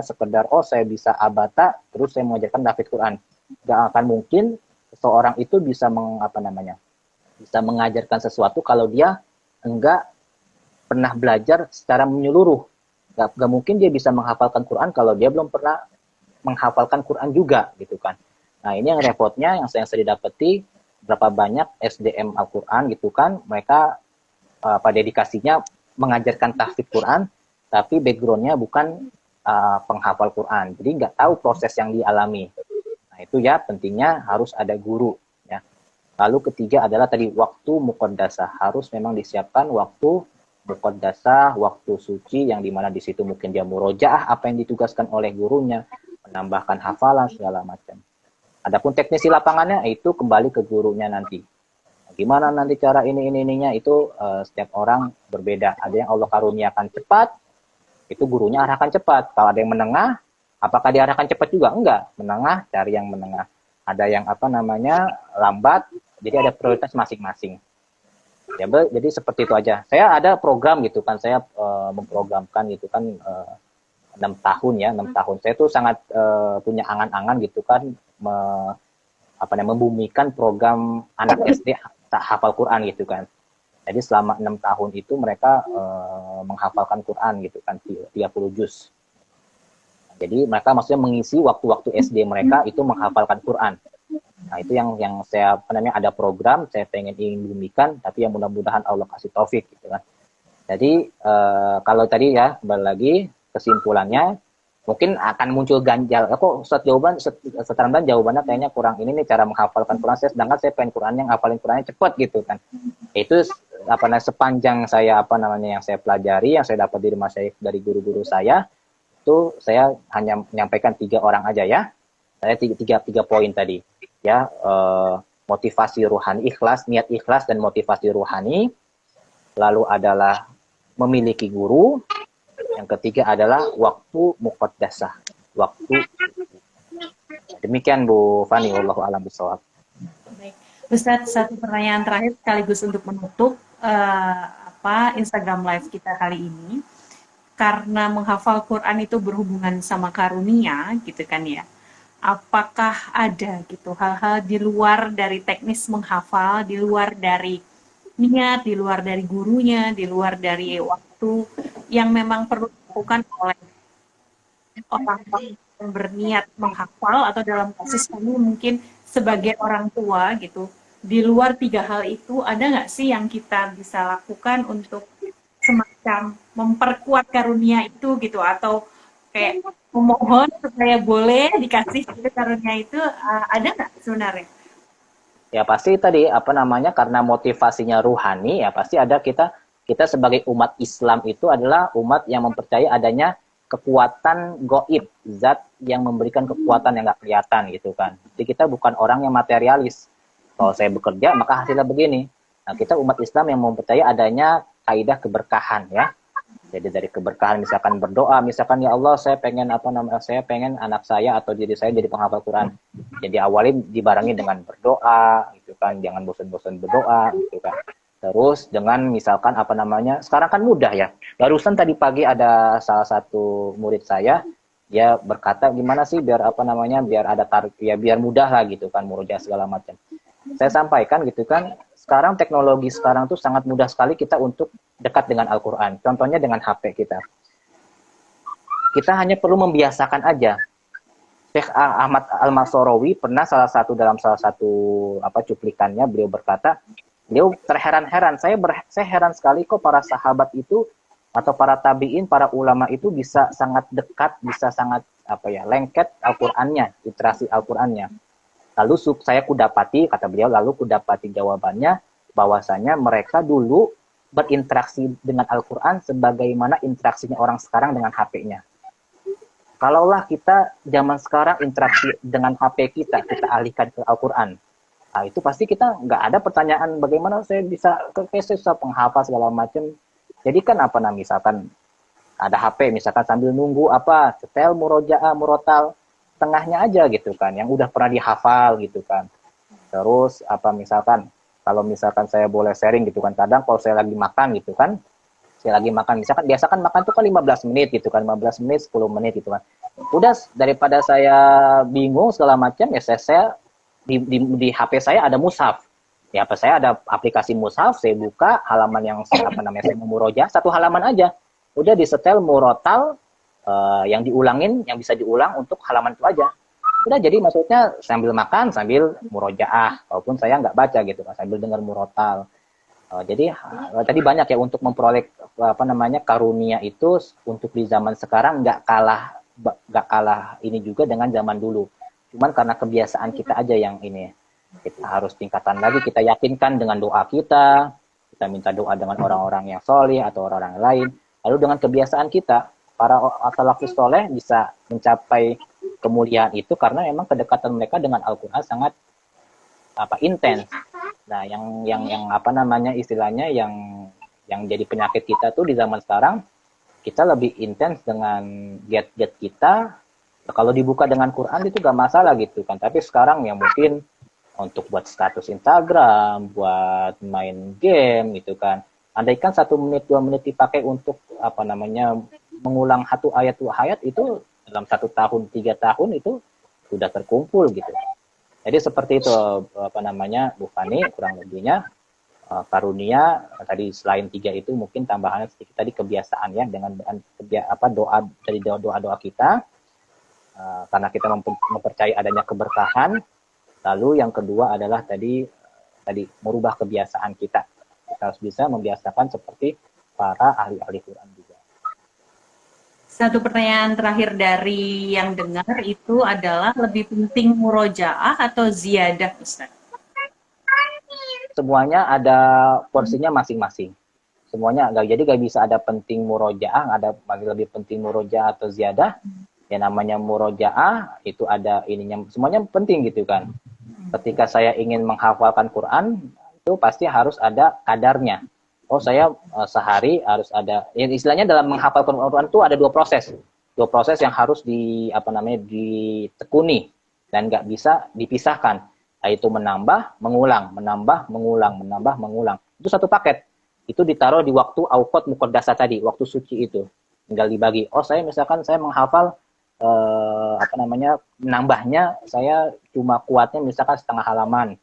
Speaker 4: sekedar saya bisa abata terus saya mengajarkan tahfidz Quran. Gak akan mungkin seseorang itu bisa bisa mengajarkan sesuatu kalau dia enggak pernah belajar secara menyeluruh. Gak mungkin dia bisa menghafalkan Quran kalau dia belum pernah menghafalkan Quran juga gitu kan. Nah ini yang repotnya yang saya didapati, berapa banyak SDM Al-Quran gitu kan, mereka dedikasinya mengajarkan tahfidz Quran, tapi backgroundnya bukan penghafal Quran. Jadi nggak tahu proses yang dialami. Nah itu ya pentingnya harus ada guru. Ya. Lalu ketiga adalah tadi waktu muqaddasah. Harus memang disiapkan waktu muqaddasah, waktu suci yang dimana di situ mungkin dia murojaah apa yang ditugaskan oleh gurunya, menambahkan hafalan segala macam. Adapun teknisi lapangannya itu kembali ke gurunya nanti. Gimana nanti cara ininya itu setiap orang berbeda. Ada yang Allah karuniakan cepat, itu gurunya arahkan cepat. Kalau ada yang menengah, apakah diarahkan cepat juga? Enggak. Menengah, cari yang menengah. Ada yang lambat, jadi ada prioritas masing-masing. Ya, jadi seperti itu aja. Saya ada program gitu kan, saya memprogramkan gitu kan 6 tahun ya, 6 tahun. Saya tuh sangat punya angan-angan gitu kan, membumikan program anak SD tak hafal Quran gitu kan. Jadi selama 6 tahun itu mereka menghafalkan Quran gitu kan, 30 juz. Jadi mereka maksudnya mengisi waktu-waktu SD mereka itu menghafalkan Quran. Nah itu yang saya ada program, saya ingin bumikan, tapi yang mudah-mudahan Allah kasih taufik gitu kan. Jadi kalau tadi ya kembali lagi kesimpulannya, mungkin akan muncul ganjal. Kok setelah jawabannya kayaknya kurang ini nih cara menghafalkan Quran. Sedangkan saya pengen Qurannya ngafalin Qurannya cepat gitu kan. Itu sepanjang saya yang saya pelajari, yang saya dapat dari guru-guru saya, itu saya hanya menyampaikan 3 orang aja ya. Saya tiga poin tadi. Ya, motivasi ruhani ikhlas, niat ikhlas dan motivasi ruhani. Lalu adalah memiliki guru. Yang ketiga adalah waktu muqaddasah. Waktu. Demikian Bu Fani, wallahu a'lam bishawab.
Speaker 1: Baik. Ustadz, satu pertanyaan terakhir sekaligus untuk menutup Instagram Live kita kali ini. Karena menghafal Quran itu berhubungan sama karunia, gitu kan ya. Apakah ada gitu hal-hal di luar dari teknis menghafal, di luar dari niat, di luar dari gurunya, di luar dari waktu yang memang perlu dilakukan oleh orang yang berniat menghafal, atau dalam kasus kami mungkin sebagai orang tua gitu. Di luar 3 hal itu ada nggak sih yang kita bisa lakukan untuk semacam memperkuat karunia itu gitu, atau kayak memohon supaya boleh dikasih karunia itu, ada nggak sebenarnya?
Speaker 4: Ya pasti tadi apa namanya, karena motivasinya ruhani, ya pasti ada kita sebagai umat Islam itu adalah umat yang mempercayai adanya kekuatan goib, zat yang memberikan kekuatan yang nggak kelihatan gitu kan. Jadi kita bukan orang yang materialis. Kalau saya bekerja maka hasilnya begini. Nah, kita umat Islam yang mempercayai adanya kaidah keberkahan ya. Jadi dari keberkahan misalkan berdoa, misalkan ya Allah saya pengen saya pengen anak saya atau diri saya jadi penghafal Quran. Jadi awalin dibarengi dengan berdoa gitu kan, jangan bosan-bosan berdoa gitu kan. Terus dengan misalkan sekarang kan mudah ya. Barusan tadi pagi ada salah satu murid saya, dia berkata gimana sih biar biar ada tarik ya, biar mudah lah gitu kan, murojaah segala macam. Saya sampaikan gitu kan, sekarang teknologi sekarang tuh sangat mudah sekali kita untuk dekat dengan Al-Quran. Contohnya dengan HP kita. Kita hanya perlu membiasakan aja. Syekh Ahmad Al-Masorowi pernah dalam salah satu cuplikannya beliau berkata, beliau terheran-heran, saya heran sekali kok para sahabat itu atau para tabi'in, para ulama itu bisa sangat dekat, bisa sangat lengket Al-Qur'annya, literasi Al-Qur'annya. Lalu saya kudapati, kata beliau, jawabannya bahwasanya mereka dulu berinteraksi dengan Al-Qur'an sebagaimana interaksinya orang sekarang dengan HP-nya. Kalaulah kita zaman sekarang interaksi dengan HP kita alihkan ke Al-Qur'an. Nah, itu pasti kita nggak ada pertanyaan bagaimana saya bisa penghafal segala macam. Jadi kan misalkan ada HP, misalkan sambil nunggu setel murojaah, murotal, tengahnya aja gitu kan, yang udah pernah dihafal gitu kan. Terus kalau misalkan saya boleh sharing gitu kan, kadang kalau saya lagi makan gitu kan, misalkan biasa kan makan tuh kan 15 menit gitu kan, 15 menit, 10 menit gitu kan. Udah daripada saya bingung segala macam ya saya di HP saya ada mushaf. Di HP saya ada aplikasi mushaf, saya buka halaman yang saya mau murojaah, satu halaman aja. Udah disetel murotal yang diulangin, yang bisa diulang untuk halaman itu aja. Udah, jadi maksudnya sambil makan, sambil murojaah, walaupun saya nggak baca gitu kan, sambil dengar murotal. Jadi tadi banyak ya untuk memperoleh karunia itu untuk di zaman sekarang nggak kalah ini juga dengan zaman dulu. Cuman karena kebiasaan kita aja yang ini, kita harus tingkatan lagi, kita yakinkan dengan doa kita minta doa dengan orang-orang yang soleh atau orang-orang lain. Lalu dengan kebiasaan kita, para salafus soleh bisa mencapai kemuliaan itu karena memang kedekatan mereka dengan Al-Quran sangat intens. Nah, yang istilahnya yang jadi penyakit kita tuh di zaman sekarang, kita lebih intens dengan gadget kita. Kalau dibuka dengan Quran itu gak masalah gitu kan. Tapi sekarang ya mungkin untuk buat status Instagram, buat main game gitu kan. Andaikan 1 menit, 2 menit dipakai untuk mengulang satu ayat, 2 ayat itu dalam 1 tahun, 3 tahun itu sudah terkumpul gitu. Jadi seperti itu Bu Fani kurang lebihnya karunia tadi. Selain 3 itu mungkin tambahannya sedikit tadi kebiasaan ya, dengan doa dari doa kita. Karena kita mempercayai adanya keberkahan. Lalu yang kedua adalah tadi merubah kebiasaan kita. Kita harus bisa membiasakan seperti para ahli-ahli Quran juga.
Speaker 1: Satu pertanyaan terakhir dari yang dengar itu adalah lebih penting murojaah atau ziyadah, Ustaz?
Speaker 4: Semuanya ada porsinya masing-masing. Semuanya jadi gak bisa ada penting murojaah, ada lebih penting murojaah atau ziyadah. Yang namanya murojaah itu ada ininya, semuanya penting gitu kan. Ketika saya ingin menghafalkan Quran, itu pasti harus ada kadarnya. Oh, saya sehari harus ada, ya, istilahnya dalam menghafalkan Quran itu ada 2 proses. 2 proses yang harus ditekuni dan nggak bisa dipisahkan. Yaitu menambah, mengulang, menambah, mengulang, menambah, mengulang. Itu satu paket. Itu ditaruh di waktu awqat muqaddasah tadi, waktu suci itu. Tinggal dibagi. Oh, saya misalkan saya menghafal menambahnya saya cuma kuatnya misalkan setengah halaman,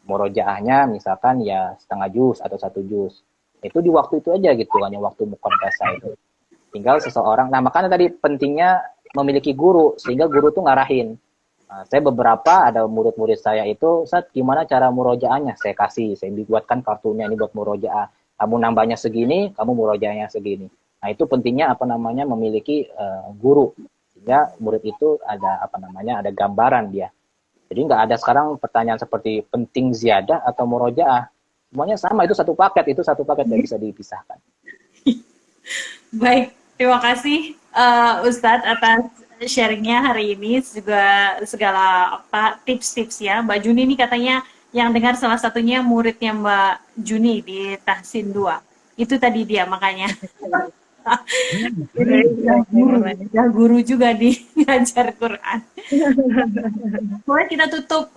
Speaker 4: murojaahnya misalkan ya setengah juz atau 1 juz. Itu di waktu itu aja gitu, hanya waktu muqaddasah itu. Tinggal seseorang, nah makanya tadi pentingnya memiliki guru, sehingga guru tuh ngarahin. Nah, saya beberapa ada murid-murid saya itu, Ustaz gimana cara murojaahnya? Saya buatkan kartunya, ini buat murojaah. Kamu nambahnya segini, kamu murojaahnya segini. Nah itu pentingnya memiliki guru. Sehingga murid itu ada ada gambaran dia. Jadi nggak ada sekarang pertanyaan seperti penting ziyadah atau murojaah. Semuanya sama, itu satu paket, nggak bisa dipisahkan.
Speaker 1: Baik, terima kasih Ustadz atas sharingnya hari ini, juga segala apa tips-tips ya. Mbak Juni ini katanya yang dengar salah satunya muridnya Mbak Juni di Tahsin 2. Itu tadi dia makanya. Udah guru juga di ngajar Quran. Boleh kita tutup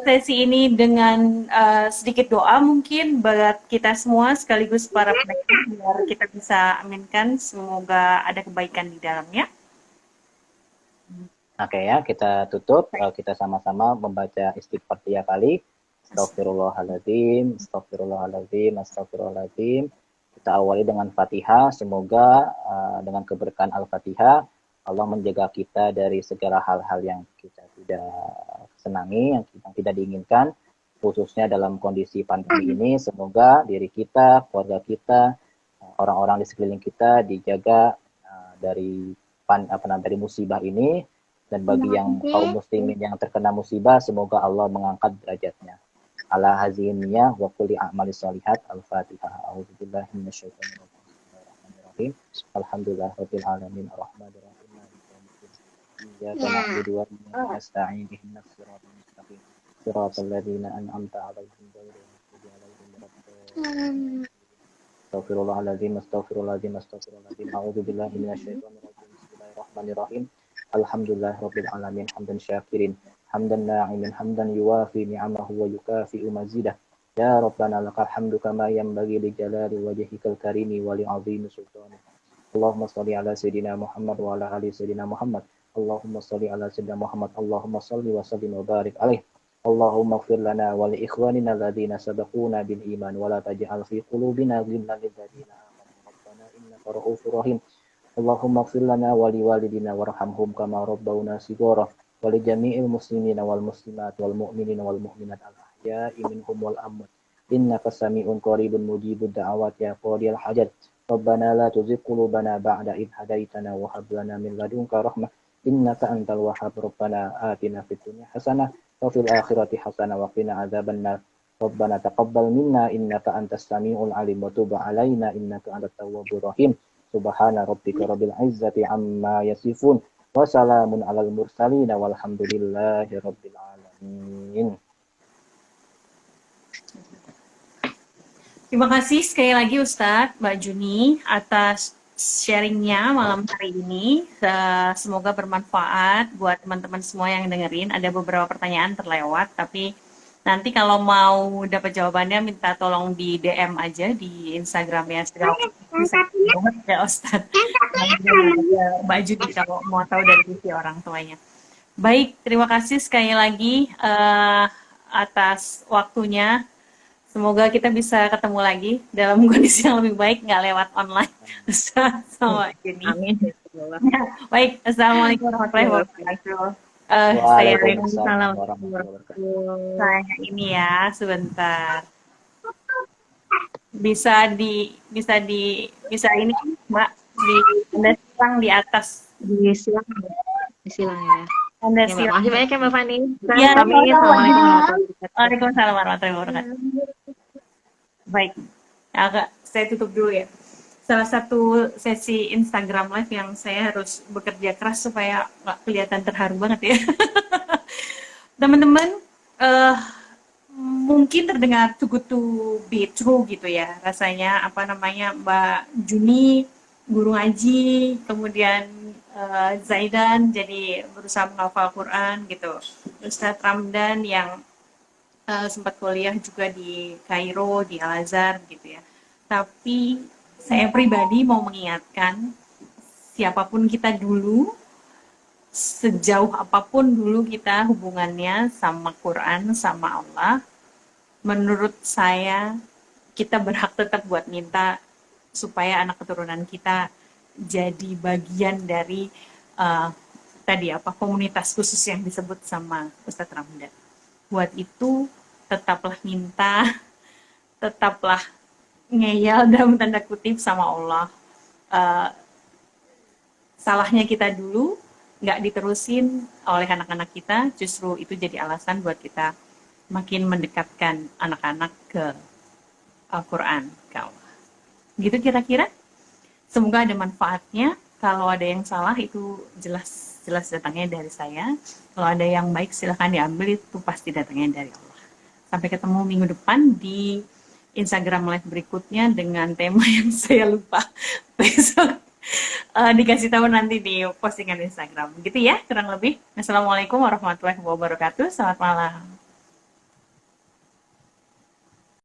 Speaker 1: sesi ini dengan sedikit doa mungkin buat kita semua sekaligus para pendengar biar kita bisa aminkan semoga ada kebaikan di dalamnya.
Speaker 4: Oke ya, kita tutup. Kita sama-sama membaca istighfar 3 kali. Astagfirullahaladzim, astagfirullahaladzim, astagfirullahaladzim. Kita awali dengan Fatihah. Semoga dengan keberkahan Al-Fatihah Allah menjaga kita dari segala hal-hal yang kita tidak senangi, yang tidak diinginkan, khususnya dalam kondisi pandemi ini. Semoga diri kita, keluarga kita, orang-orang di sekeliling kita dijaga dari musibah ini. Dan bagi yang kaum muslimin yang terkena musibah, semoga Allah mengangkat derajatnya. Ala hazinnya wa kulli a'mali sholihat. Al-Fatihah. A'udzubillahi minasyaitonir rajim. Alhamdulillah rabbil alamin arrahmanir rahim. Iyyaka na'budu wa iyyaka nasta'in. Ihdinas siratal mustaqim. Siratal ladzina an'amta 'alaihim ghairil maghdubi 'alaihim waladdallin. Astaghfirullahaladzim, astaghfirullahaladzim, astaghfirullahaladzim. A'udzubillahi minasyaitonir rajim. Bismillahirrahmanirrahim. Alhamdulillah rabbil alamin hamdan syakirin hamdan na'imin hamdan yuwafi ni'amahu wa yukafi'u mazidah. Ya Rabbana lakal hamdu kama yanbaghi li jalali wajhikal karimi wa li 'azimi sultanik. Allahumma shalli ala sayidina Muhammad wa ala ali sayidina Muhammad. Allahumma shalli ala sayidina Muhammad. Allahumma shalli wa sallim wa barik alaih. Allahumma ighfir lana wa li ikhwanina alladhina sabaquna bil iman wa la taj'al fi qulubina ghillan lil ladzina amanu rabbana innaka ra'ufur rahim. Allahumma ighfir lana wa li walidina warhamhum kama rabbawna shighara wa li jami'il muslimina wal muslimat wal mu'minina wal mu'minat al ahya'i minhum wal amwat innaka sami'un qaribun mujibud da'awat ya qadiyal hajat. Rabbana la tuzigh qulubana ba'da idh hadaitana wa hab lana min ladunka rahmah innaka antal wahhab. Rabbana atina fid dunya hasanah wa fil akhirati hasanah wa qina adzabannar. Rabbana taqabbal minna innaka antas sami'ul alim wa tub 'alaina innaka antat tawwabur rahim. Subhana rabbika rabbil izzati amma yasifun wa salamun alal mursalin walhamdulillahi rabbil alamin.
Speaker 1: Terima kasih sekali lagi Ustadz, Mbak Juni atas sharingnya malam hari ini. Semoga bermanfaat buat teman-teman semua yang dengerin. Ada beberapa pertanyaan terlewat, tapi nanti kalau mau dapat jawabannya minta tolong di DM aja di Instagramnya segala ya Ustadz. Mbak Juni kalau mau tahu dari sisi orang tuanya. Baik, terima kasih sekali lagi atas waktunya. Semoga kita bisa ketemu lagi dalam kondisi yang lebih baik, nggak lewat online. Sama Juni. Amin. Baik, assalamualaikum warahmatullahi wabarakatuh. Saya
Speaker 4: Waalaikumsalam warahmatullahi wabarakatuh.
Speaker 1: Saya ini ya sebentar. Bisa ini Mbak di Anda silang di atas.
Speaker 6: Di silang ya.
Speaker 1: Anda
Speaker 6: Ya, Mbak.
Speaker 1: silang.
Speaker 6: Makasih banyak ya Mbak Fani.
Speaker 1: Ya,
Speaker 6: Assalamualaikum.
Speaker 1: Waalaikumsalam warahmatullahi wabarakatuh. Baik, agak saya tutup dulu ya. Salah satu sesi Instagram Live yang saya harus bekerja keras supaya nggak kelihatan terharu banget ya. Teman-teman, mungkin terdengar too good to be true gitu ya. Rasanya Mbak Juni guru ngaji, kemudian Zaidan jadi berusaha menghafal Quran gitu. Ustadz Ramdan yang sempat kuliah juga di Kairo, di Al-Azhar gitu ya. Tapi saya pribadi mau mengingatkan siapapun kita dulu, sejauh apapun dulu kita hubungannya sama Quran, sama Allah, menurut saya kita berhak tetap buat minta supaya anak keturunan kita jadi bagian dari komunitas khusus yang disebut sama Ustadz Ramdan. Buat itu tetaplah minta, tetaplah ngeyel dalam tanda kutip sama Allah. Salahnya kita dulu, nggak diterusin oleh anak-anak kita, justru itu jadi alasan buat kita makin mendekatkan anak-anak ke Al-Quran, ke Allah. Gitu kira-kira. Semoga ada manfaatnya. Kalau ada yang salah itu jelas datangnya dari saya. Kalau ada yang baik silahkan diambil, itu pasti datangnya dari Allah. Sampai ketemu minggu depan di Instagram live berikutnya dengan tema yang saya lupa. Besok dikasih tahu nanti di postingan Instagram. Gitu ya kurang lebih. Assalamualaikum warahmatullahi wabarakatuh. Selamat malam.